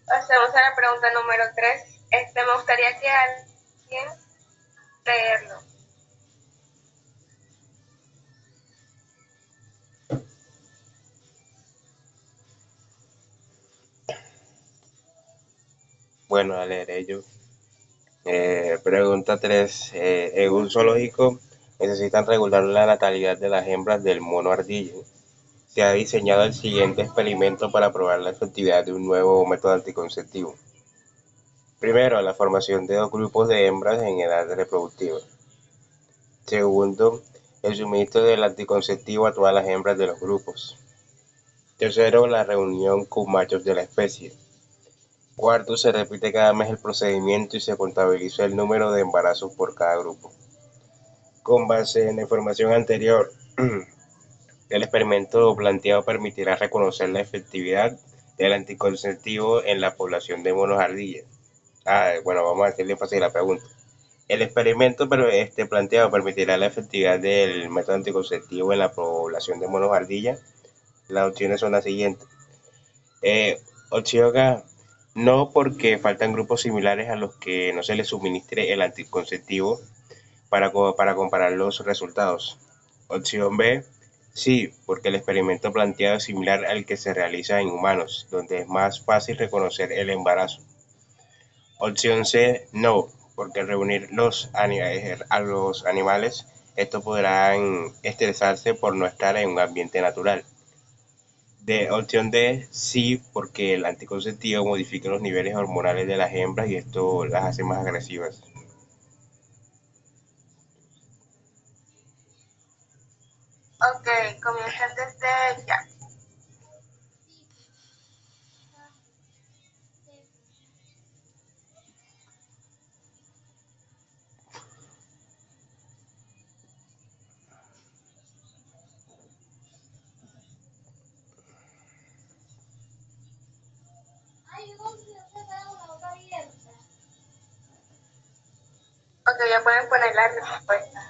Pasemos a la pregunta número 3. Me gustaría que alguien leerlo. Bueno, la leeré yo. Pregunta 3. En un zoológico necesitan regular la natalidad de las hembras del mono ardilla. Se ha diseñado el siguiente experimento para probar la efectividad de un nuevo método anticonceptivo. Primero, la formación de 2 grupos de hembras en edad reproductiva. Segundo, el suministro del anticonceptivo a todas las hembras de los grupos. Tercero, la reunión con machos de la especie. Cuarto, se repite cada mes el procedimiento y se contabiliza el número de embarazos por cada grupo. Con base en la información anterior, el experimento planteado permitirá reconocer la efectividad del anticonceptivo en la población de monos ardillas. Bueno, vamos a hacerle fácil la pregunta. El experimento planteado permitirá la efectividad del método anticonceptivo en la población de monos ardilla. Las opciones son las siguientes. Opción A, no, porque faltan grupos similares a los que no se les suministre el anticonceptivo para comparar los resultados. Opción B, sí, porque el experimento planteado es similar al que se realiza en humanos, donde es más fácil reconocer el embarazo. Opción C, no, porque al reunir a los animales, estos podrán estresarse por no estar en un ambiente natural. Opción D, sí, porque el anticonceptivo modifica los niveles hormonales de las hembras y esto las hace más agresivas. Ok, comienza desde ya. Ok, ya pueden poner la respuesta.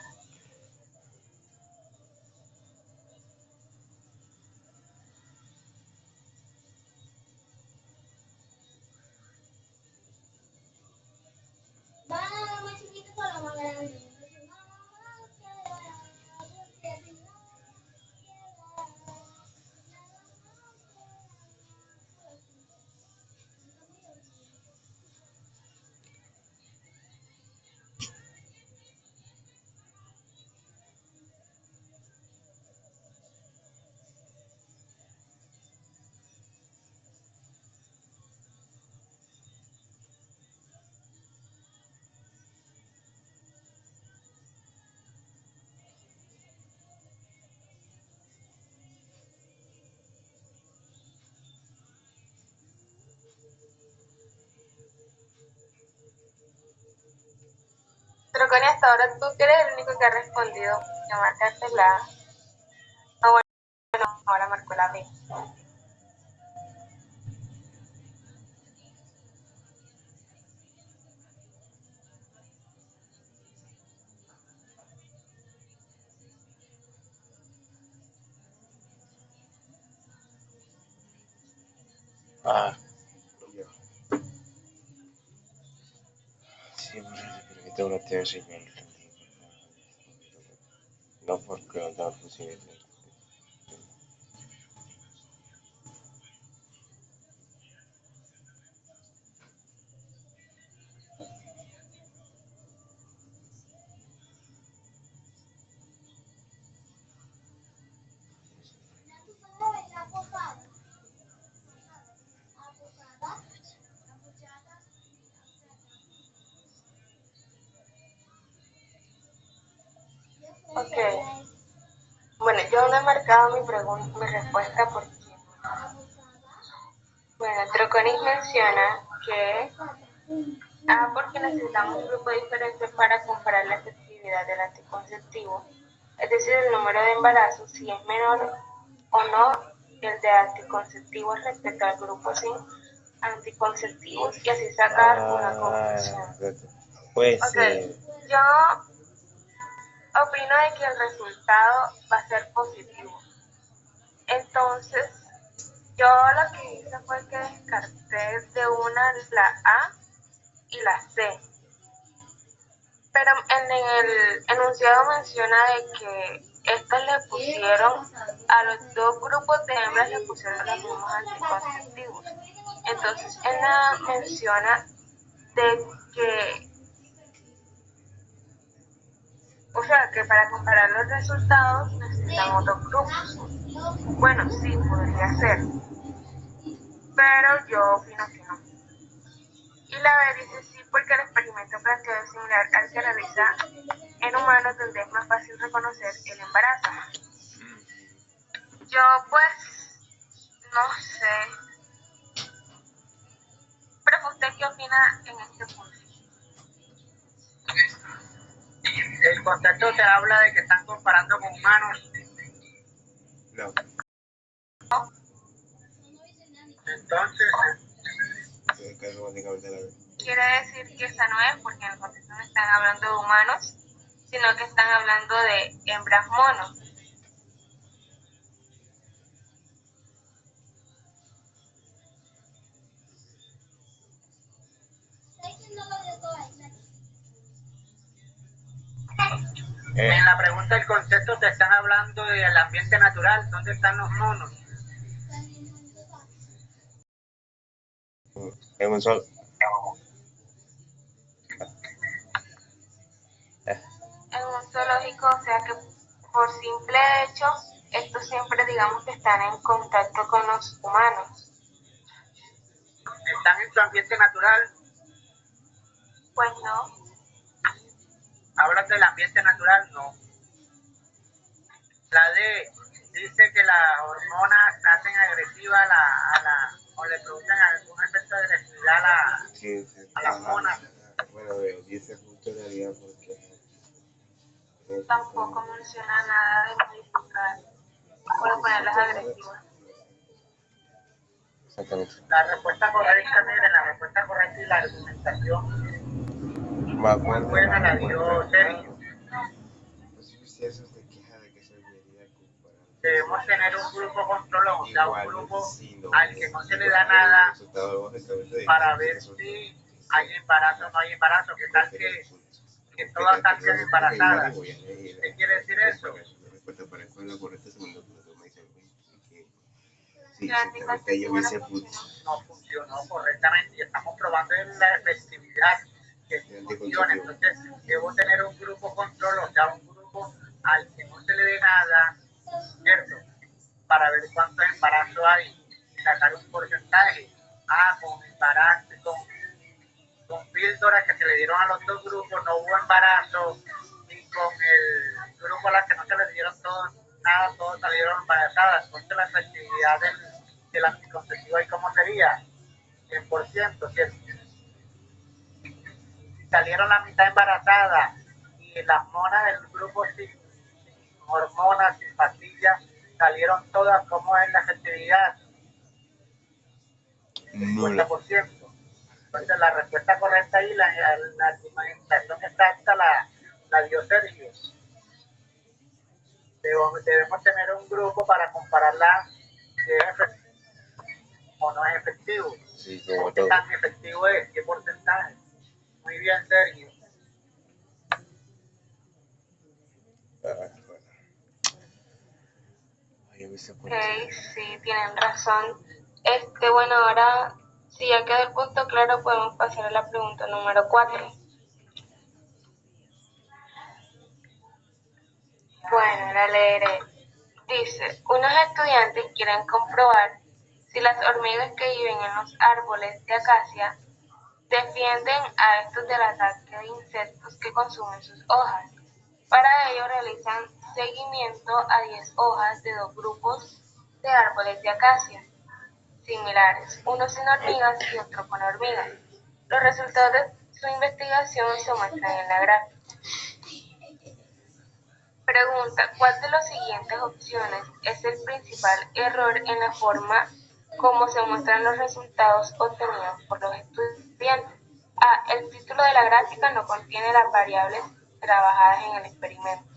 Troconi, hasta ahora tú que eres el único que ha respondido. Ya marcaste la A. Ah, bueno, ahora marcó la B. Sí, permite una teoría. No, porque no es posible. Ok. Bueno, yo no he marcado mi respuesta porque, bueno, Troconis menciona que porque necesitamos un grupo diferente para comparar la efectividad del anticonceptivo, es decir, el número de embarazos, si es menor o no el de anticonceptivos respecto al grupo sin anticonceptivos y así sacar una conclusión. Pues Ok, yo opino de que el resultado va a ser positivo. Entonces, yo lo que hice fue que descarté de una la A y la C. Pero en el enunciado menciona de que estos le pusieron, a los dos grupos de hembras le pusieron los mismos anticonceptivos. Entonces, él menciona de que, o sea, que para comparar los resultados necesitan otros grupos. Bueno, sí, podría ser, pero yo opino que no. Y la B dice sí porque el experimento planteado es similar al que realiza en humanos donde es más fácil reconocer el embarazo. Yo pues no sé, profe, ¿usted qué opina en este punto? El concepto te habla de que están comparando con humanos. No. Entonces, Quiere decir que esa no es, porque en el contexto no están hablando de humanos, sino que están hablando de hembras monos. en la pregunta del concepto te están hablando del ambiente natural. ¿Dónde están los monos? En un solo. En un zoológico, o sea que por simple hecho, estos siempre digamos que están en contacto con los humanos. ¿Están en su ambiente natural? Pues no, ¿Hablan del ambiente natural? No. La D dice que las hormonas hacen agresiva o le producen algún efecto de agresividad a las hormonas. Bueno, dice funcionalidad porque tampoco menciona nada de modificar o ponerlas agresivas. exactamente. La respuesta correcta, miren, la respuesta correcta y la argumentación muy buena la dio Sergio. Debemos tener un grupo controlado, o sea, un grupo al que no se le da nada para ver si hay embarazo o no hay embarazo. ¿Qué tal que todas salgan embarazadas? ¿Qué quiere decir eso? No funcionó correctamente y estamos probando en la efectividad que funciona. Entonces, debo tener un grupo control, o sea, un grupo al que no se le dé nada, ¿cierto? Para ver cuántos embarazos hay y sacar un porcentaje. Con embarazo, con píldoras que se le dieron a los dos grupos, no hubo embarazo, y con el grupo a las que no se les dieron nada, todos salieron embarazadas. Entonces, la efectividad del anticonceptivo, ¿y cómo sería? 100%, ¿cierto? Si salieron la mitad embarazada y las monas del grupo sin hormonas, sin pastillas, salieron todas, ¿cómo es la efectividad? 50%. Entonces la respuesta correcta y la argumentación exacta la dio Sergio. Debemos tener un grupo para compararla si es efectivo o no es efectivo. Sí, ¿Qué tan efectivo es? ¿Qué porcentaje? Muy bien, Sergio. Ok, sí, tienen razón. Bueno, ahora, si ya queda el punto claro, podemos pasar a la pregunta número 4. Bueno, la leeré. Dice, unos estudiantes quieren comprobar si las hormigas que viven en los árboles de acacia defienden a estos del ataque de insectos que consumen sus hojas. Para ello realizan seguimiento a 10 hojas de dos grupos de árboles de acacia similares, uno sin hormigas y otro con hormigas. Los resultados de su investigación se muestran en la gráfica. Pregunta, ¿cuál de las siguientes opciones es el principal error en la forma como se muestran los resultados obtenidos por los estudiantes? A. El título de la gráfica no contiene las variables trabajadas en el experimento.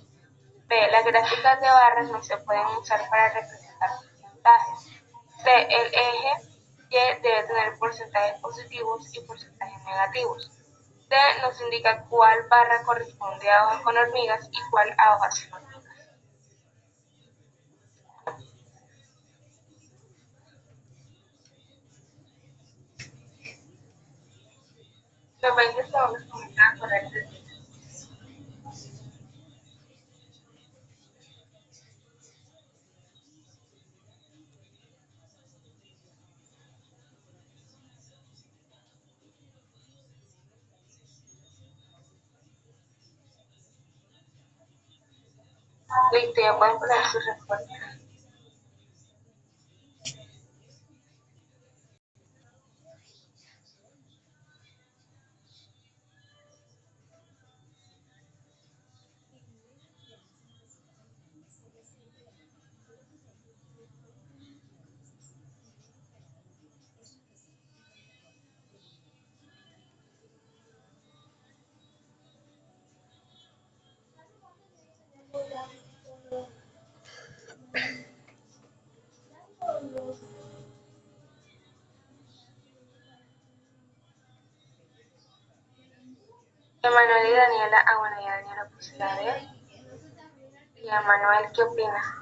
B. Las gráficas de barras no se pueden usar para representar porcentajes. C. El eje Y debe tener porcentajes positivos y porcentajes negativos. D. Nos indica cuál barra corresponde a hojas con hormigas y cuál a hojas sin hormigas. Los 20 segundos comienzan a correr desde listo, ya pueden poner sus respuestas. Emanuel y Daniela, bueno, ya Daniela puse la D. Y Emanuel, ¿qué opina?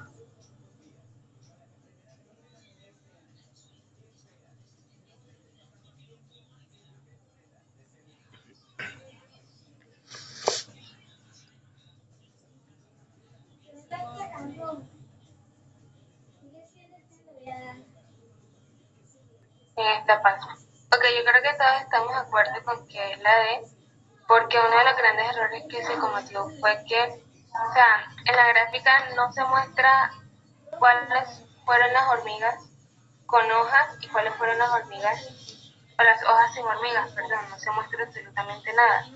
En esta parte. Ok, yo creo que todos estamos de acuerdo con que es la D, porque uno de los grandes errores que se cometió fue que, o sea, en la gráfica no se muestra cuáles fueron las hormigas con hojas y cuáles fueron las hormigas, o las hojas sin hormigas, perdón, no se muestra absolutamente nada.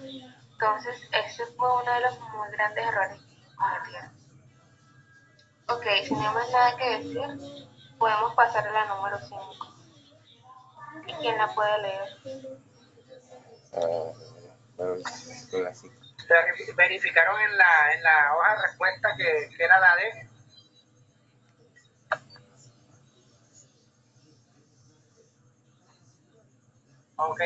Entonces, ese fue uno de los muy grandes errores que cometieron. Ok, si no hay más nada que decir, podemos pasar a la número 5. ¿Y quién la puede leer? Verificaron en la hoja de respuesta que era la D. Ok.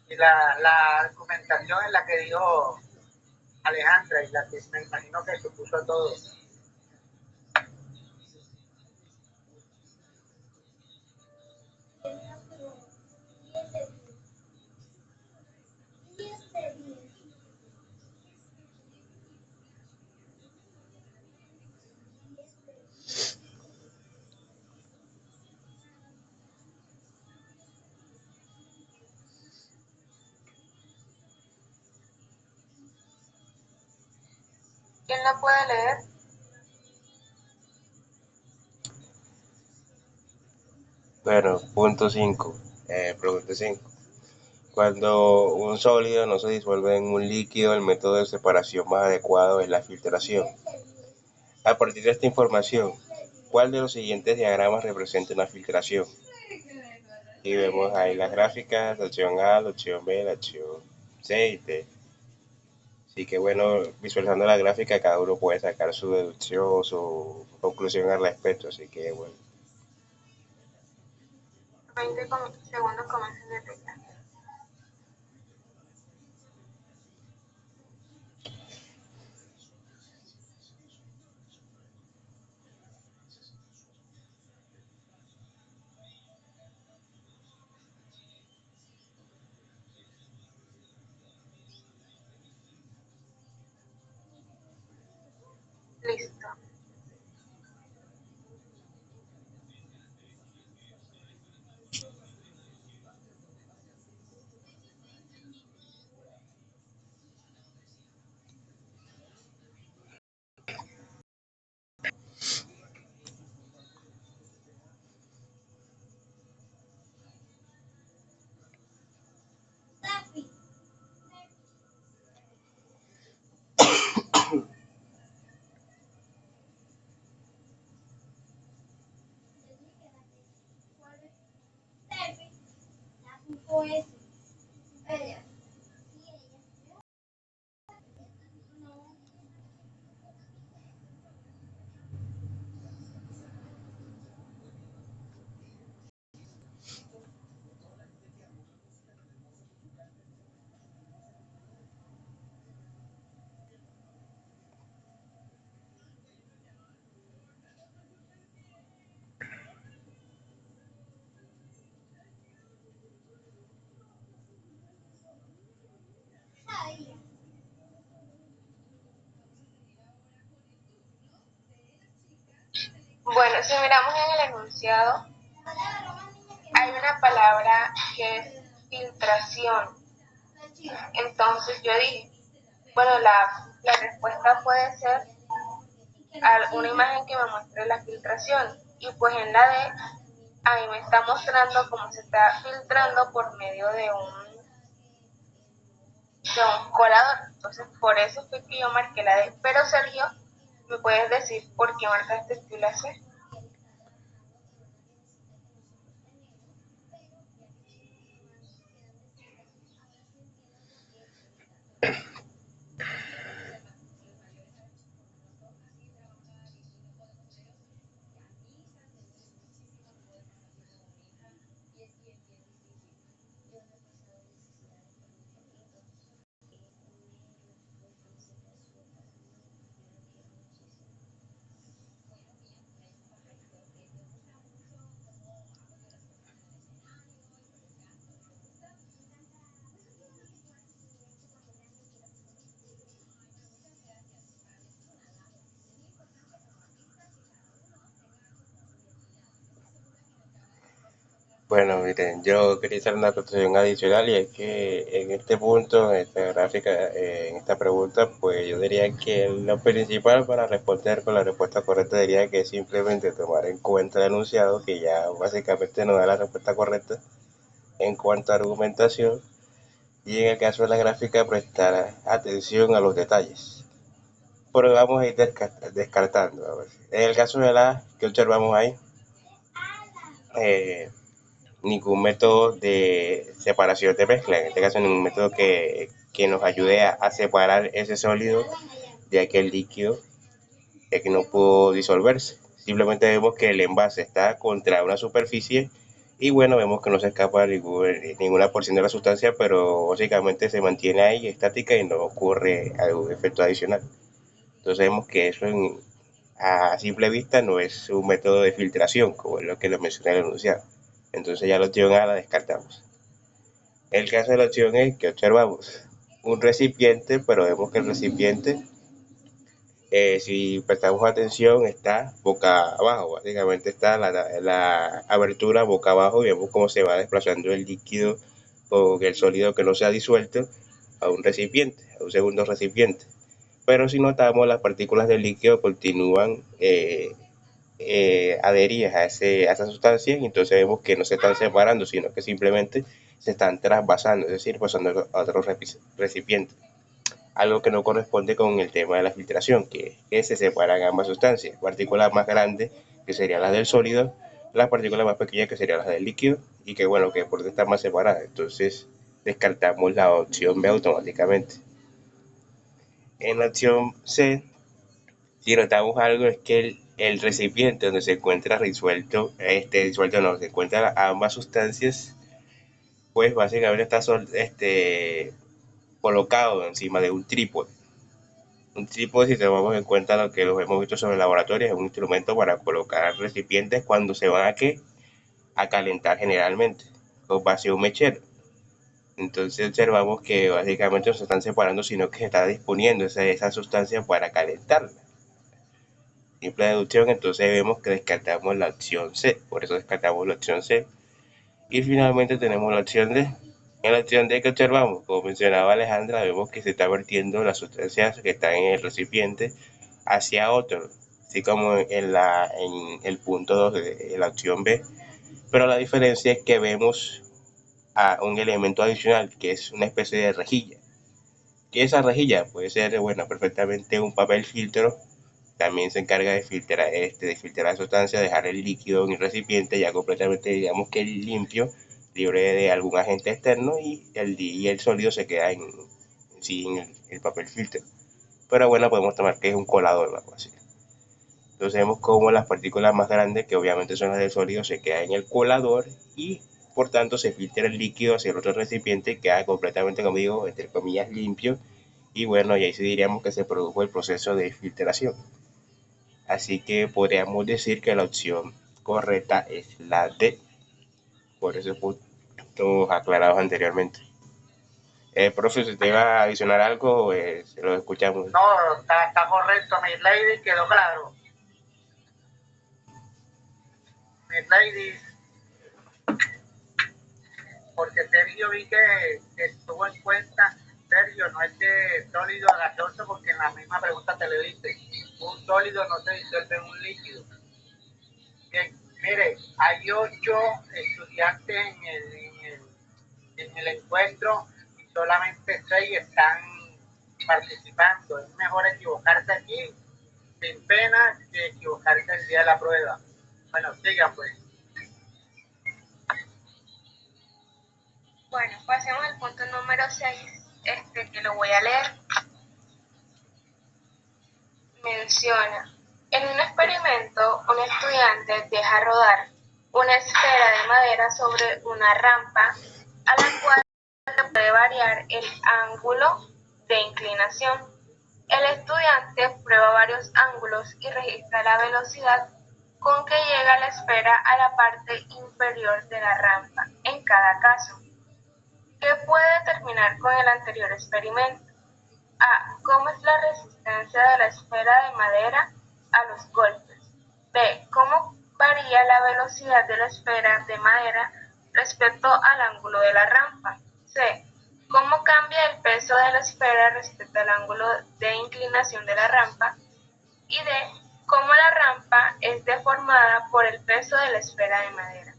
Y la argumentación en la que dio Alejandra y la que me imagino que supuso todo. ¿Quién la puede leer? Bueno, punto 5. Pregunta 5. Cuando un sólido no se disuelve en un líquido, el método de separación más adecuado es la filtración. A partir de esta información, ¿cuál de los siguientes diagramas representa una filtración? Y vemos ahí las gráficas, la opción A, la opción B, la opción C y D. Así que bueno, visualizando la gráfica, cada uno puede sacar su deducción o su conclusión al respecto. Así que bueno. 20 segundos comiencen desde ya. Listo. Bueno, si miramos en el enunciado, hay una palabra que es filtración. Entonces yo dije, bueno, la respuesta puede ser una imagen que me muestre la filtración. Y pues en la D, ahí me está mostrando cómo se está filtrando por medio de un colador. Entonces por eso fue que yo marqué la D. Pero Sergio, ¿me puedes decir por qué marcaste tú la C? Bueno, miren, yo quería hacer una acotación adicional y es que en este punto, en esta gráfica, en esta pregunta, pues yo diría que lo principal para responder con la respuesta correcta diría que simplemente tomar en cuenta el enunciado, que ya básicamente nos da la respuesta correcta en cuanto a argumentación, y en el caso de la gráfica prestar atención a los detalles. Pero vamos a ir descartando. A ver. En el caso de la que observamos ahí, eh, ningún método de separación de mezcla, en este caso ningún método que nos ayude a separar ese sólido de aquel líquido ya que no pudo disolverse. Simplemente vemos que el envase está contra una superficie y bueno, vemos que no se escapa ninguna porción de la sustancia, pero básicamente se mantiene ahí estática y no ocurre algún efecto adicional. Entonces vemos que eso a simple vista no es un método de filtración, como es lo que lo mencioné en el enunciado. Entonces ya la opción A la descartamos. El caso de la opción E que observamos un recipiente, pero vemos que el recipiente, si prestamos atención, está boca abajo. Básicamente está la abertura boca abajo y vemos cómo se va desplazando el líquido o el sólido que no se ha disuelto a un recipiente, a un segundo recipiente. Pero si notamos, las partículas del líquido continúan adheridas a esa sustancia y entonces vemos que no se están separando, sino que simplemente se están trasvasando, es decir, pasando a otro recipiente. Algo que no corresponde con el tema de la filtración, que se separan ambas sustancias, partículas más grandes que serían las del sólido, las partículas más pequeñas que serían las del líquido y que bueno, que por estar más separadas, entonces descartamos la opción B automáticamente. En la opción C, si notamos algo es que el recipiente donde se encuentra disuelto no, se encuentran ambas sustancias, pues básicamente está colocado encima de un trípode. Un trípode, si tomamos en cuenta lo que los hemos visto sobre el laboratorio, es un instrumento para colocar recipientes cuando se van a calentar generalmente, con base a un mechero. Entonces observamos que básicamente no se están separando, sino que se está disponiendo esa sustancia para calentarla. Simple deducción, entonces vemos que descartamos la opción C, por eso descartamos la opción C. Y finalmente tenemos la opción D. En la opción D que observamos, como mencionaba Alejandra, vemos que se está vertiendo las sustancias que están en el recipiente hacia otro, así como en el punto 2 de la opción B. Pero la diferencia es que vemos a un elemento adicional que es una especie de rejilla. Que esa rejilla puede ser, bueno, perfectamente un papel filtro. También se encarga de filtrar la sustancia, dejar el líquido en el recipiente ya completamente, digamos que limpio, libre de algún agente externo y el sólido se queda sí, en el papel filtro. Pero bueno, podemos tomar que es un colador, algo así. Entonces vemos cómo las partículas más grandes, que obviamente son las del sólido, se quedan en el colador y por tanto se filtra el líquido hacia el otro recipiente y queda completamente, como digo, entre comillas, limpio. Y bueno, y ahí sí diríamos que se produjo el proceso de filtración. Así que podríamos decir que la opción correcta es la D, por esos puntos aclarados anteriormente. Profe, si te iba a adicionar algo, se lo escuchamos. No, está correcto, mi lady, quedó claro. Mi lady, porque Sergio vi que tuvo en cuenta, Sergio, no es de sólido a gaseoso, porque en la misma pregunta te lo dice, un sólido no se disuelve en un líquido. Bien, mire, hay 8 estudiantes en el encuentro y solamente 6 están participando. Es mejor equivocarse aquí sin pena que equivocarse el día de la prueba. Bueno, sigan pues. Bueno, pasemos al punto número 6, que lo voy a leer. Menciona, en un experimento, un estudiante deja rodar una esfera de madera sobre una rampa a la cual puede variar el ángulo de inclinación. El estudiante prueba varios ángulos y registra la velocidad con que llega la esfera a la parte inferior de la rampa en cada caso. ¿Qué puede determinar con el anterior experimento? A. ¿Cómo es la resistencia de la esfera de madera a los golpes? B. ¿Cómo varía la velocidad de la esfera de madera respecto al ángulo de la rampa. C. ¿Cómo cambia el peso de la esfera respecto al ángulo de inclinación de la rampa? Y D. ¿Cómo la rampa es deformada por el peso de la esfera de madera?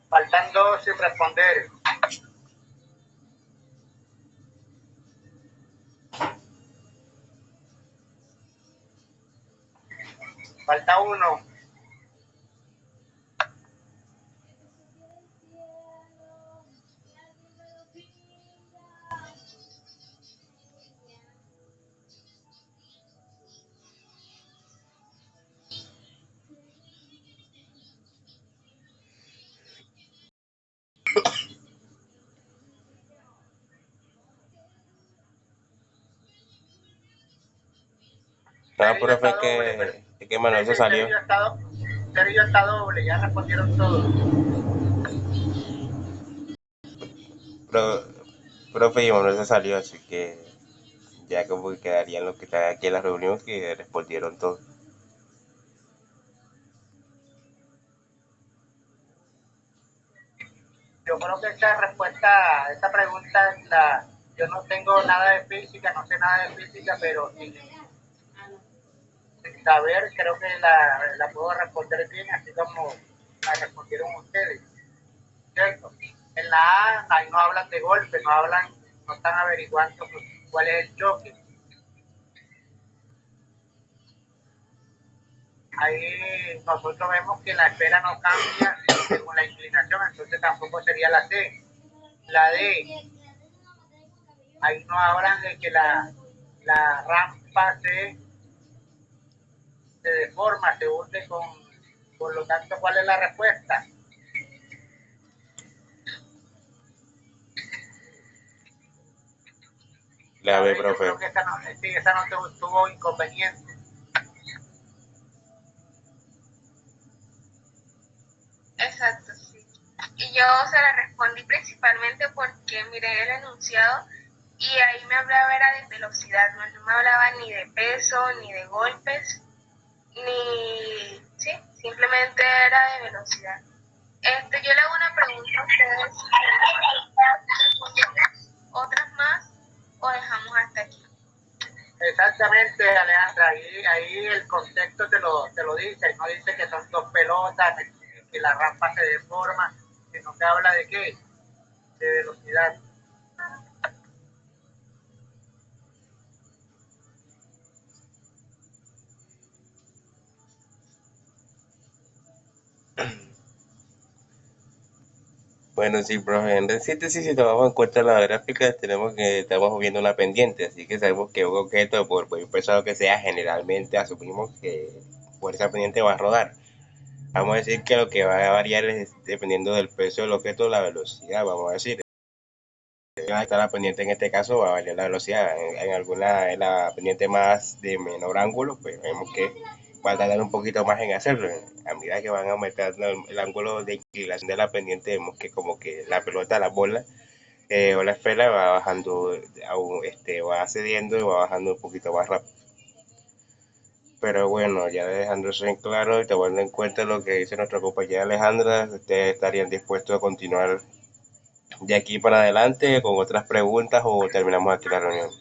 Faltan dos sin responder. Falta uno. No, profe, es que Manuel se salió. Sergio está doble, ya respondieron todos. Profe, y Manuel se salió, así que ya como que quedarían los que están aquí en la reunión que respondieron todos. Yo creo que esa pregunta, yo no tengo nada de física, no sé nada de física, pero sin saber, creo que la puedo responder bien, así como la respondieron ustedes, ¿cierto? En la A, ahí no hablan de golpe, no están averiguando cuál es el choque. Ahí nosotros vemos que la esfera no cambia según la inclinación, entonces tampoco sería la C. La D, ahí no hablan de que la rampa se deforma, se hunde por lo tanto, ¿cuál es la respuesta? La B, profe. Creo que esa no tuvo inconveniente. Exacto, sí. Y yo se la respondí principalmente porque miré el enunciado y ahí me hablaba era de velocidad, no me hablaba ni de peso, ni de golpes, ni, sí, simplemente era de velocidad. Yo le hago una pregunta a ustedes, ¿respondemos otras más o dejamos hasta aquí? Exactamente, Alejandra, ahí el contexto te lo dice, no dice que son dos pelotas, que la rampa se deforma, sino que habla de qué, de velocidad. Bueno, sí, profe, en síntesis, si tomamos en cuenta las gráficas, estamos viendo una pendiente, así que sabemos que un objeto, por muy pesado que sea, generalmente asumimos que por esa pendiente va a rodar. Vamos a decir que lo que va a variar es dependiendo del peso del objeto, la velocidad, vamos a decir. Está la pendiente en este caso, va a variar la velocidad. En la pendiente más de menor ángulo, pues vemos que va a tardar un poquito más en hacerlo. A medida que van aumentando el ángulo de inclinación de la pendiente, vemos que como que la pelota, la bola o la esfera va bajando, va cediendo y va bajando un poquito más rápido. Pero bueno, ya dejándose en claro y tomando en cuenta lo que dice nuestra compañera Alejandra, ¿ustedes estarían dispuestos a continuar de aquí para adelante con otras preguntas o terminamos aquí la reunión?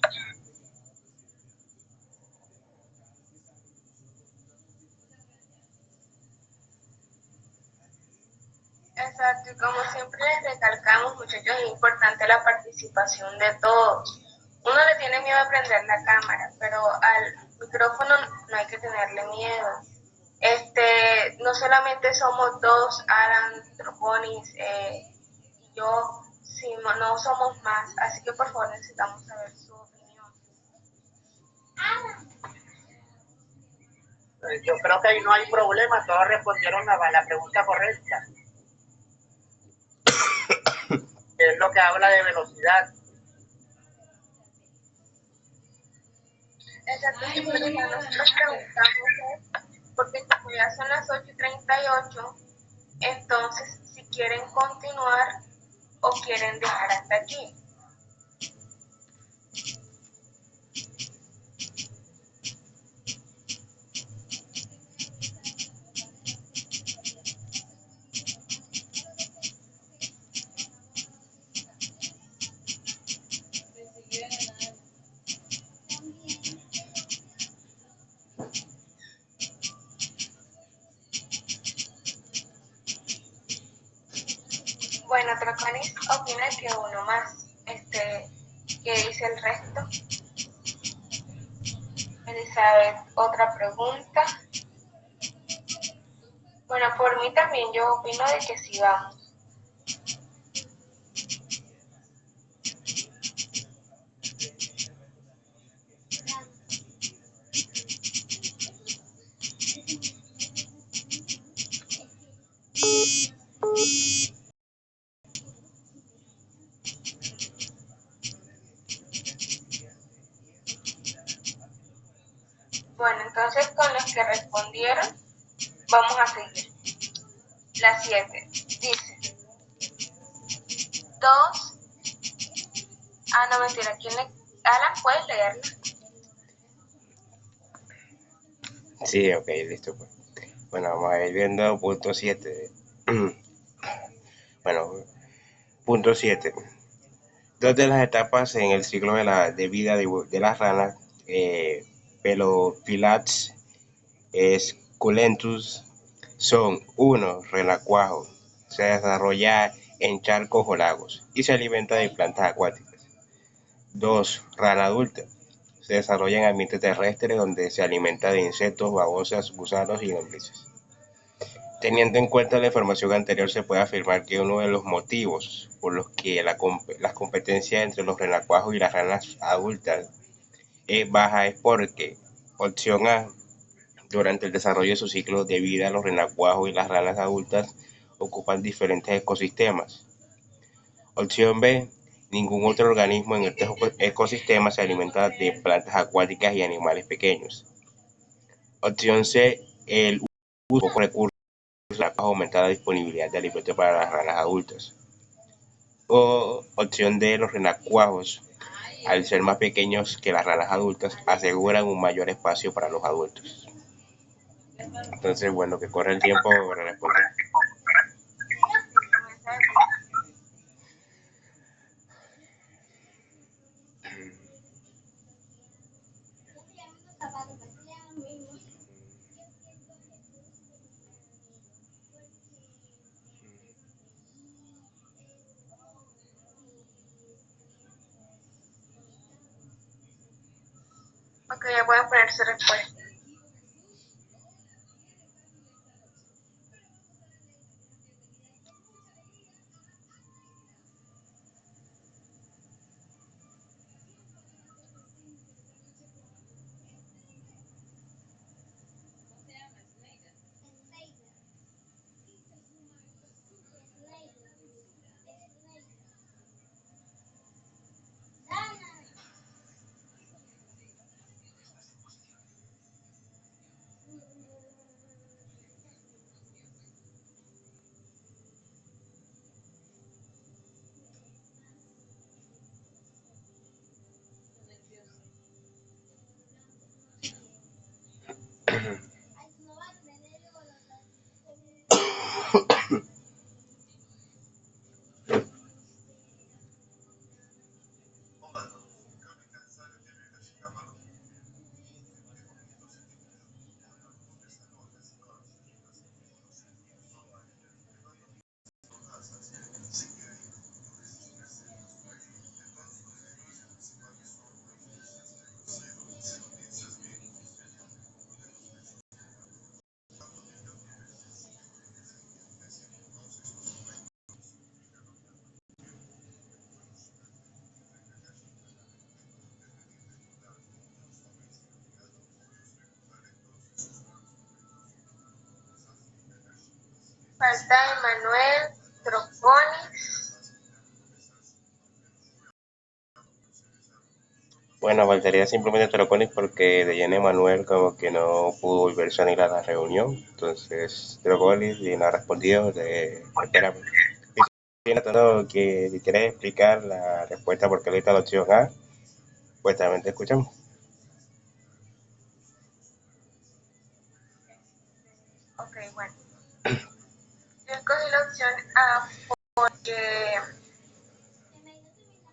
Exacto, y como siempre les recalcamos, muchachos, es importante la participación de todos. Uno le tiene miedo a prender la cámara, pero al micrófono no hay que tenerle miedo. No solamente somos dos, Alan, Troponis y yo, sino no somos más, así que por favor necesitamos saber su opinión. Yo creo que ahí no hay problema, todos respondieron la pregunta correcta. Es lo que habla de velocidad. Exacto, sí, pero ya nosotros preguntamos, porque como ya son las 8:38, entonces si quieren continuar o quieren dejar hasta aquí. Bueno, Troconis opina que uno más, ¿qué dice el resto? Elizabeth, otra pregunta. Bueno, por mí también yo opino de que sí vamos. Bueno, entonces con los que respondieron, vamos a seguir. La 7 dice, todos, no mentira, Alan, ¿puedes leerla? Sí, ok, listo pues. Bueno, vamos a ir viendo punto 7. Bueno, punto 7. Dos de las etapas en el ciclo de vida de las ranas, Pelophylax esculentus, son: uno, renacuajo, se desarrolla en charcos o lagos y se alimenta de plantas acuáticas. 2, rana adulta, se desarrolla en ambientes terrestres donde se alimenta de insectos, babosas, gusanos y lombrices. Teniendo en cuenta la información anterior, se puede afirmar que uno de los motivos por los que las competencias entre los renacuajos y las ranas adultas es baja es porque: opción A, durante el desarrollo de su ciclo de vida, los renacuajos y las ranas adultas ocupan diferentes ecosistemas. Opción B, ningún otro organismo en este ecosistema se alimenta de plantas acuáticas y animales pequeños. Opción C, el uso de pocos recursos aumenta la disponibilidad de alimentos para las ranas adultas. O opción D, los renacuajos, al ser más pequeños que las ranas adultas, aseguran un mayor espacio para los adultos. Entonces, bueno, que corre el tiempo para responder. Ok, ya pueden poner su respuesta. Falta Emanuel, Troconis. Bueno, faltaría simplemente Troconis porque de lleno Manuel como que no pudo volverse a ir a la reunión. Entonces, Troconis y no ha respondido. Espera, tratando que si quieres explicar la respuesta porque ahorita la opción A, pues también te escuchamos. Ok, bueno. Yo escogí la opción A porque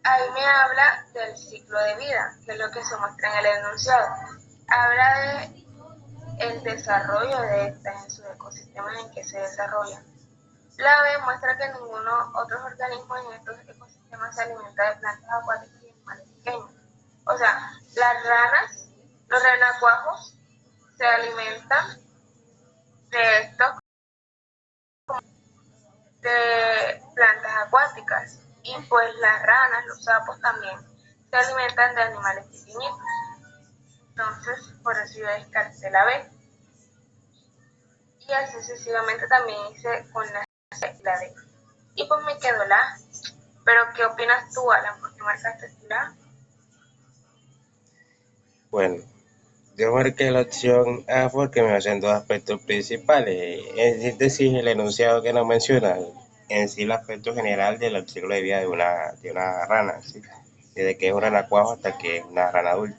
ahí me habla del ciclo de vida, que es lo que se muestra en el enunciado. Habla de el desarrollo de estas en sus ecosistemas en que se desarrollan. La B muestra que ninguno otros organismos en estos ecosistemas se alimenta de plantas acuáticas y animales pequeños. O sea, las ranas, los renacuajos se alimentan de estos de plantas acuáticas y pues las ranas, los sapos también se alimentan de animales pequeñitos. Entonces, por eso yo descarté la B. Y así sucesivamente también hice con la C y la D. Y pues me quedó la A. Pero ¿qué opinas tú, Alan? ¿Por qué marcaste tú la A? Bueno, yo marqué la opción A porque me hacen dos aspectos principales. Es decir, el enunciado que nos menciona en sí el aspecto general del ciclo de vida de una rana, ¿sí? Desde que es un renacuajo hasta que es una rana adulta.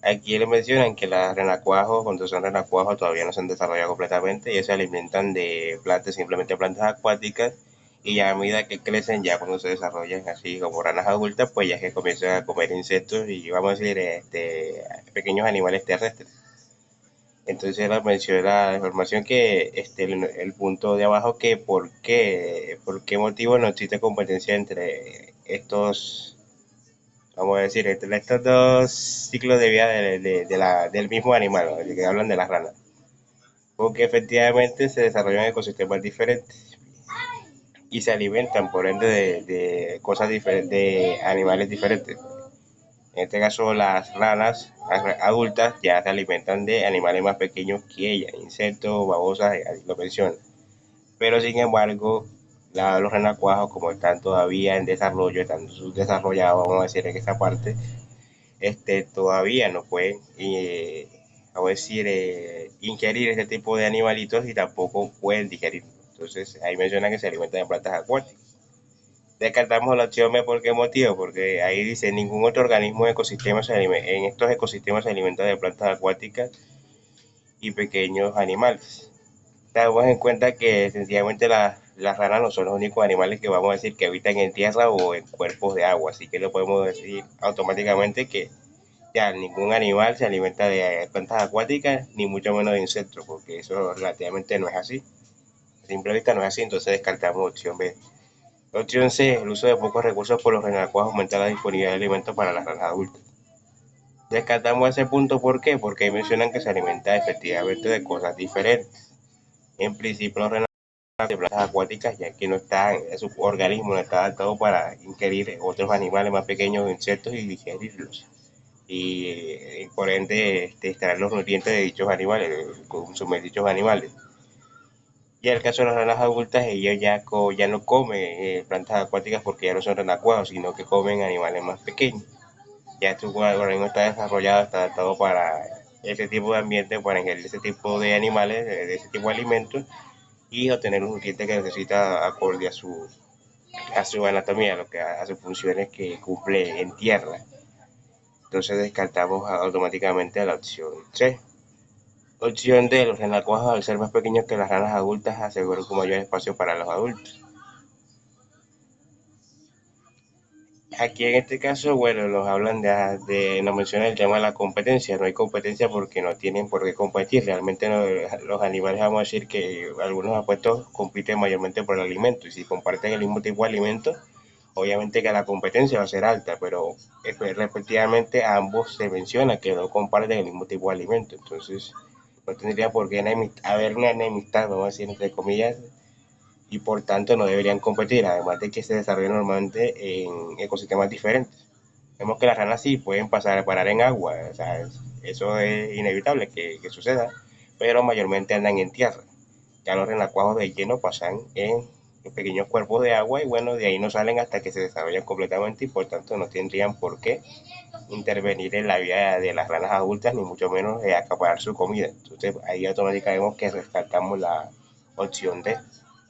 Aquí le mencionan que las renacuajos, cuando son renacuajos, todavía no se han desarrollado completamente y se alimentan de plantas, simplemente plantas acuáticas. Y ya a medida que crecen, ya cuando se desarrollan así como ranas adultas, pues ya que comienzan a comer insectos y vamos a decir pequeños animales terrestres. Entonces la menciona la información que el punto de abajo que por qué motivo no existe competencia entre estos, vamos a decir, entre estos dos ciclos de vida del mismo animal, ¿no? Que hablan de las ranas. Porque efectivamente se desarrollan ecosistemas diferentes y se alimentan por ende de cosas diferentes, de animales diferentes. En este caso, las ranas adultas ya se alimentan de animales más pequeños que ellas, insectos, babosas, lo menciono. Pero sin embargo, los renacuajos, como están todavía en desarrollo, están subdesarrollados, vamos a decir, en esta parte, todavía no pueden, vamos a decir, ingerir este tipo de animalitos y tampoco pueden digerir. Entonces, ahí menciona que se alimentan de plantas acuáticas. Descartamos la opción B, ¿por qué motivo? Porque ahí dice, ningún otro organismo en estos ecosistemas se alimenta de plantas acuáticas y pequeños animales. Tenemos en cuenta que sencillamente las ranas no son los únicos animales que vamos a decir que habitan en tierra o en cuerpos de agua, así que lo podemos decir automáticamente que ya ningún animal se alimenta de plantas acuáticas, ni mucho menos de insectos, porque eso relativamente no es así. A simple vista no es así, entonces descartamos opción B. Opción C, el uso de pocos recursos por los renacuajos aumenta la disponibilidad de alimentos para las ranas adultas. Descartamos ese punto, ¿por qué? Porque mencionan que se alimenta efectivamente de cosas diferentes. En principio, los renacuajos de plantas acuáticas, ya que no están, su organismo no está adaptado para ingerir otros animales más pequeños, insectos y digerirlos. Y por ende, extraer los nutrientes de dichos animales, consumir dichos animales. Y en el caso de las ranas adultas, ellos ya no comen plantas acuáticas porque ya no son renacuajos, sino que comen animales más pequeños. Ya su organismo está desarrollado, está adaptado para ese tipo de ambiente, para ingerir ese tipo de animales, de ese tipo de alimentos y obtener los nutrientes que necesita acorde a su anatomía, a sus funciones que cumple en tierra. Entonces descartamos automáticamente la opción C. Opción D, los renacuajos al ser más pequeños que las ranas adultas aseguran un mayor espacio para los adultos. Aquí en este caso, bueno, nos hablan nos mencionan el tema de la competencia. No hay competencia porque no tienen por qué competir. Realmente no, los animales, vamos a decir que algunos apuestos compiten mayormente por el alimento. Y si comparten el mismo tipo de alimento, obviamente que la competencia va a ser alta, pero respectivamente a ambos se menciona que no comparten el mismo tipo de alimento. Entonces, no tendría por qué haber una enemistad, vamos a decir, entre comillas, y por tanto no deberían competir, además de que se desarrollan normalmente en ecosistemas diferentes. Vemos que las ranas sí pueden pasar a parar en agua, o sea, eso es inevitable que suceda, pero mayormente andan en tierra. Ya los renacuajos de hielo pasan en pequeños cuerpos de agua y bueno, de ahí no salen hasta que se desarrollan completamente y por tanto no tendrían por qué intervenir en la vida de las ranas adultas ni mucho menos acaparar su comida. Entonces ahí automáticamente vemos que descartamos la opción D.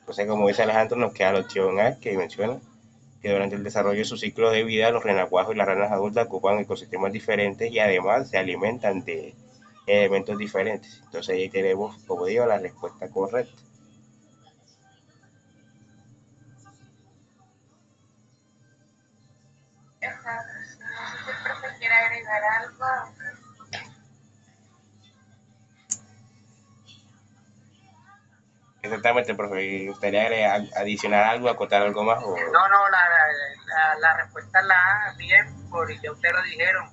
Entonces, como dice Alejandro, nos queda la opción A que menciona que durante el desarrollo de su ciclo de vida los renacuajos y las ranas adultas ocupan ecosistemas diferentes y además se alimentan de elementos diferentes. Entonces ahí tenemos, como digo, la respuesta correcta. Exacto. No sé si el profe quiere agregar algo. Exactamente, profe. ¿Me gustaría adicionar algo, acotar algo más? O... No, la respuesta es la A, bien, porque ya ustedes lo dijeron.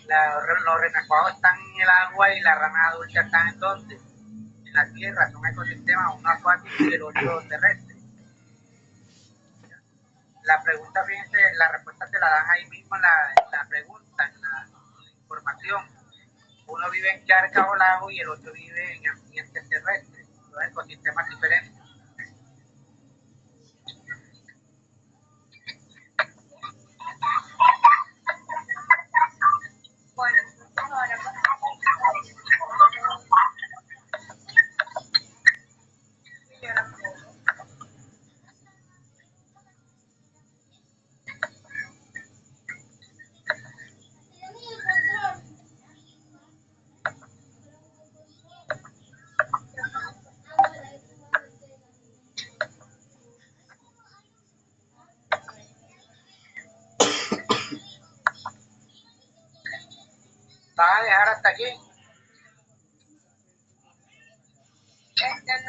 Los renacuajos están en el agua y las ranas adultas están en donde? En la tierra, son ecosistemas, uno acuático y el otro terrestre. La pregunta, fíjense, la respuesta se la dan ahí mismo en la pregunta, en la información. Uno vive en charcas o lagos y el otro vive en ambientes terrestres, dos ecosistemas diferentes. Bueno, entonces ahora pasamos ¿Vas a dejar hasta aquí?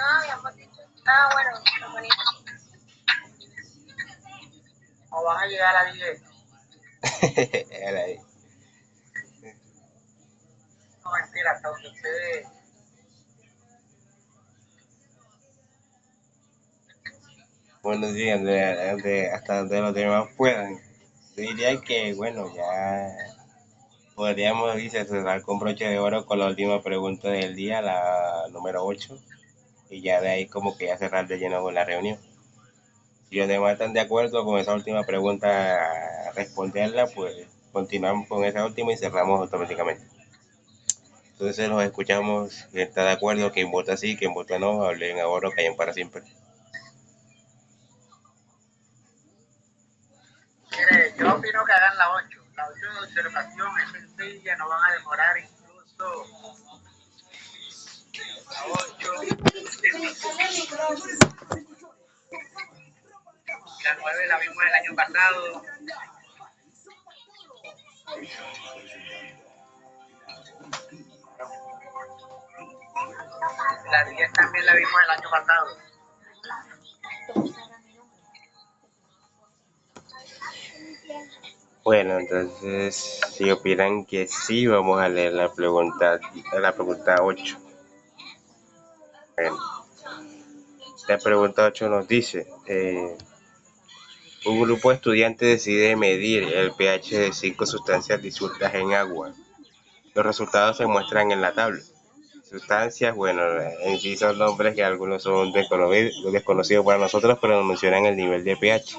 no habíamos dicho. Ah, bueno, lo bonito. ¿O vas a llegar a 10? No, mentira, hasta donde ustedes... Bueno, sí, hasta donde los demás puedan. Yo diría que, bueno, ya podríamos, dice, cerrar con broche de oro con la última pregunta del día, la número 8, y ya de ahí como que ya cerrar de lleno con la reunión. Si los demás están de acuerdo con esa última pregunta, a responderla, pues continuamos con esa última y cerramos automáticamente. Entonces los escuchamos, quien está de acuerdo, quien vota sí, quien vota no, hablen ahora o callen para siempre. Mire, yo opino que hagan la 8. La 8 de observación es sencilla, no van a demorar incluso la 8. La 9 la vimos el año pasado. La 10 también la vimos el año pasado. Bueno, entonces, si opinan que sí, vamos a leer la pregunta 8. Bueno, la pregunta 8 nos dice, un grupo de estudiantes decide medir el pH de 5 sustancias disueltas en agua. Los resultados se muestran en la tabla. Sustancias, bueno, en sí son nombres que algunos son desconocidos para nosotros, pero nos mencionan el nivel de pH.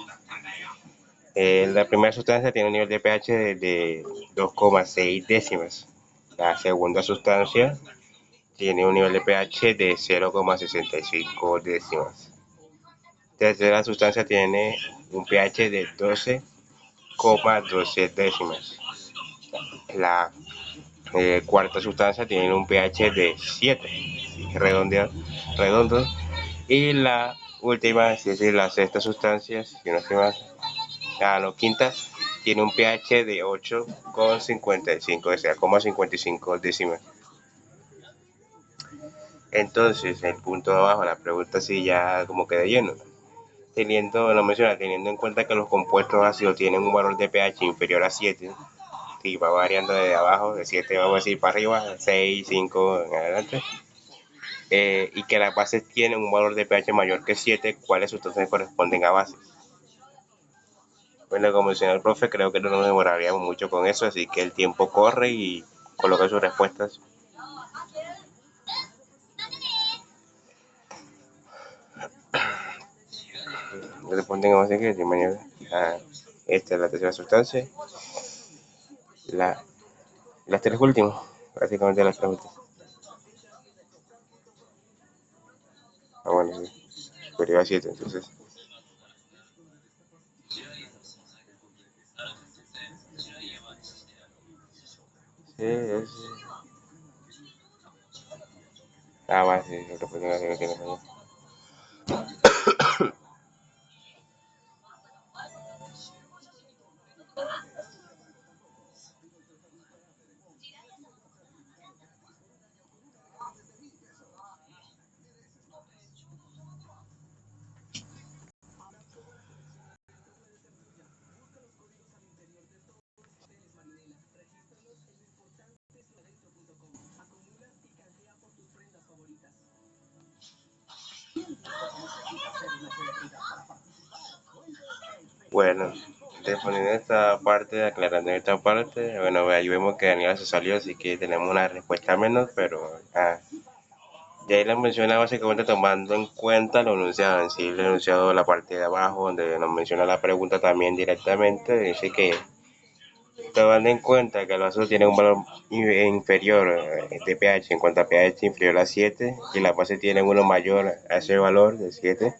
La primera sustancia tiene un nivel de pH de 2,6 décimas. La segunda sustancia tiene un nivel de pH de 0,65 décimas. La tercera sustancia tiene un pH de 12,12 décimas. La cuarta sustancia tiene un pH de 7, redondo. Y la última, es decir, la sexta sustancia, si no estoy más, quinta, tiene un pH de 8,55, o sea, 0,55 décimas. Entonces, el punto de abajo, la pregunta sí ya como queda lleno. Teniendo en cuenta que los compuestos ácidos tienen un valor de pH inferior a 7, y va variando de abajo, de 7 vamos a decir para arriba, 6, 5 en adelante, y que las bases tienen un valor de pH mayor que 7, ¿cuáles sustancias corresponden a bases? Bueno, como mencionó el profe, creo que no nos demoraríamos mucho con eso, así que el tiempo corre y coloca sus respuestas. responden a base de qué, de mañana. Esta es la tercera sustancia. Las tres últimas, prácticamente las tres últimas. Bueno, sí, superior a 7, entonces. Sí, es. Más, sí, responden a base de que tiene mañana. Bueno, respondiendo esta parte, aclarando esta parte, bueno, ahí vemos que Daniela se salió, así que tenemos una respuesta menos, pero ya ahí la menciona básicamente tomando en cuenta lo enunciado, en sí el enunciado de la parte de abajo, donde nos menciona la pregunta también directamente, dice que tomando en cuenta que el vaso tiene un valor inferior de pH, en cuanto a pH inferior a 7, y la base tiene uno mayor a ese valor de 7,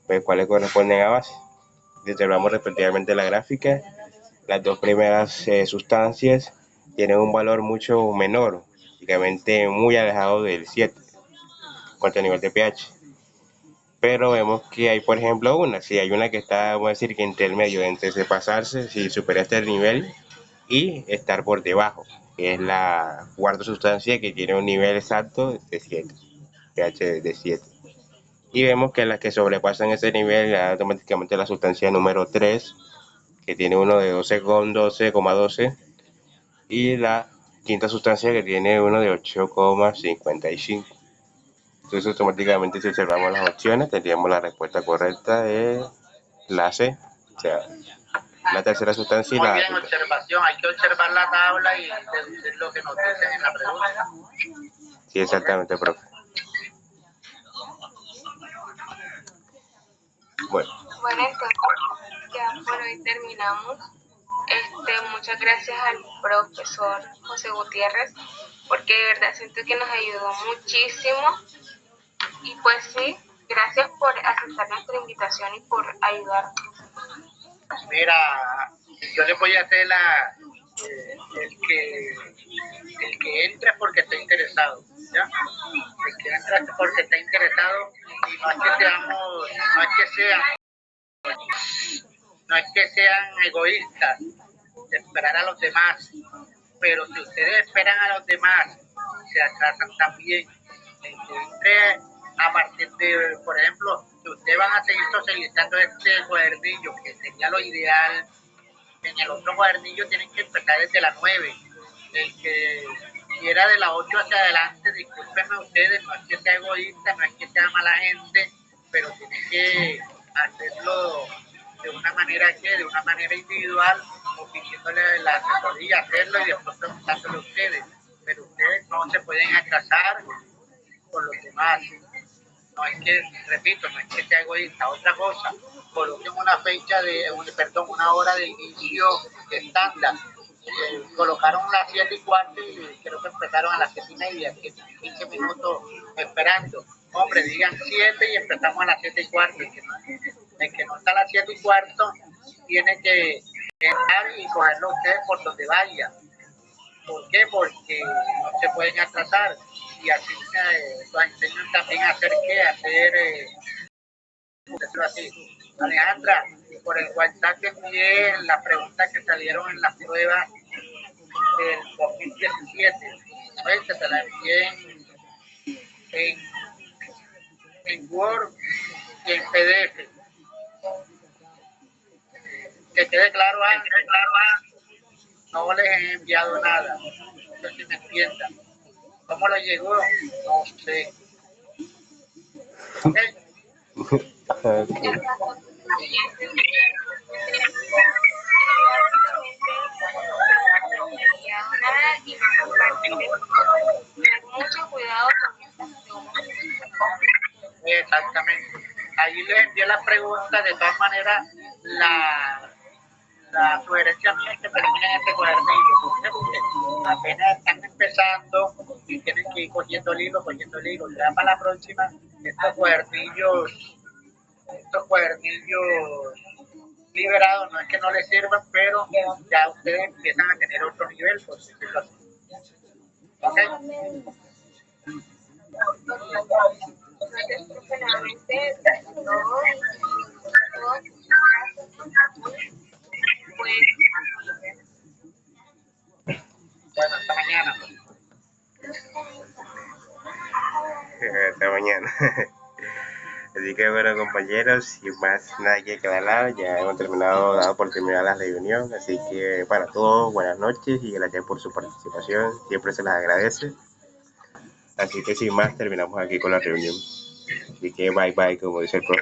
pues cuáles corresponden a base. Observamos respectivamente la gráfica, las dos primeras sustancias tienen un valor mucho menor, prácticamente muy alejado del 7, en cuanto a nivel de pH. Pero vemos que hay, por ejemplo, si hay una que está, vamos a decir que entre el medio, entre pasarse, si supera este nivel, y estar por debajo, que es la cuarta sustancia que tiene un nivel exacto de 7, pH de 7. Y vemos que las que sobrepasan ese nivel, automáticamente la sustancia número 3, que tiene uno de 12,12, y la quinta sustancia que tiene uno de 8,55. Entonces automáticamente si observamos las opciones tendríamos la respuesta correcta de la C, o sea, la tercera sustancia y Muy la bien, quinta. observación. Hay que observar la tabla y deducir lo que nos dicen en la pregunta. Sí, exactamente, profe. Bueno, Entonces ya por hoy terminamos. Muchas gracias al profesor José Gutiérrez, porque de verdad siento que nos ayudó muchísimo. Y pues sí, gracias por aceptar nuestra invitación y por ayudarnos. Mira, yo le voy a hacer el que entra es porque está interesado, ¿ya? El que entra es porque está interesado y no es que sean egoístas de esperar a los demás, pero si ustedes esperan a los demás, se atrasan también. Entre a partir de, por ejemplo, si ustedes van a seguir socializando este cuadernillo, que sería lo ideal, en el otro cuadernillo tienen que empezar desde la 9. El que quiera de la 8 hacia adelante, discúlpenme ustedes, no es que sea egoísta, no es que sea mala gente, pero tienen que hacerlo de una manera individual, o pidiéndole la asesoría, hacerlo y después preguntándole a ustedes. Pero ustedes no se pueden atrasar por los demás. No es que, repito, no es que sea egoísta. Otra cosa, coloquen una una hora de inicio estándar. Colocaron las 7:15 y creo que empezaron a las 7:30, 15 minutos esperando. Hombre, digan 7 y empezamos a las 7:15. El que no está a las 7:15 tiene que entrar y cogerlo ustedes por donde vaya. ¿Por qué? Porque no se pueden atrasar y así los enseñan también a hacer así. Alejandra, por el WhatsApp te envié las preguntas que salieron en las pruebas del 2017. Te las envié en Word y en PDF. Que quede claro, no les he enviado nada. No sé si me entiendan. ¿Cómo lo llegó? No sé. ¿Okay? okay. Mucho cuidado con estas preguntas. Exactamente. Ahí les envié copié las preguntas, de todas maneras, la sugerencia mía es que terminen este cuadernillo, porque apenas están empezando y tienen que ir cogiendo el hilo. Ya para la próxima, estos cuadernillos liberados, no es que no les sirvan, pero ya ustedes empiezan a tener otro nivel, por decirlo así. ¿Ok? Bueno, hasta mañana. Hasta mañana. Así que bueno, compañeros, sin más nada que hablar, ya hemos dado por terminar la reunión. Así que para todos, buenas noches y gracias por su participación. Siempre se les agradece. Así que sin más, terminamos aquí con la reunión. Así que bye bye, como dice el profe.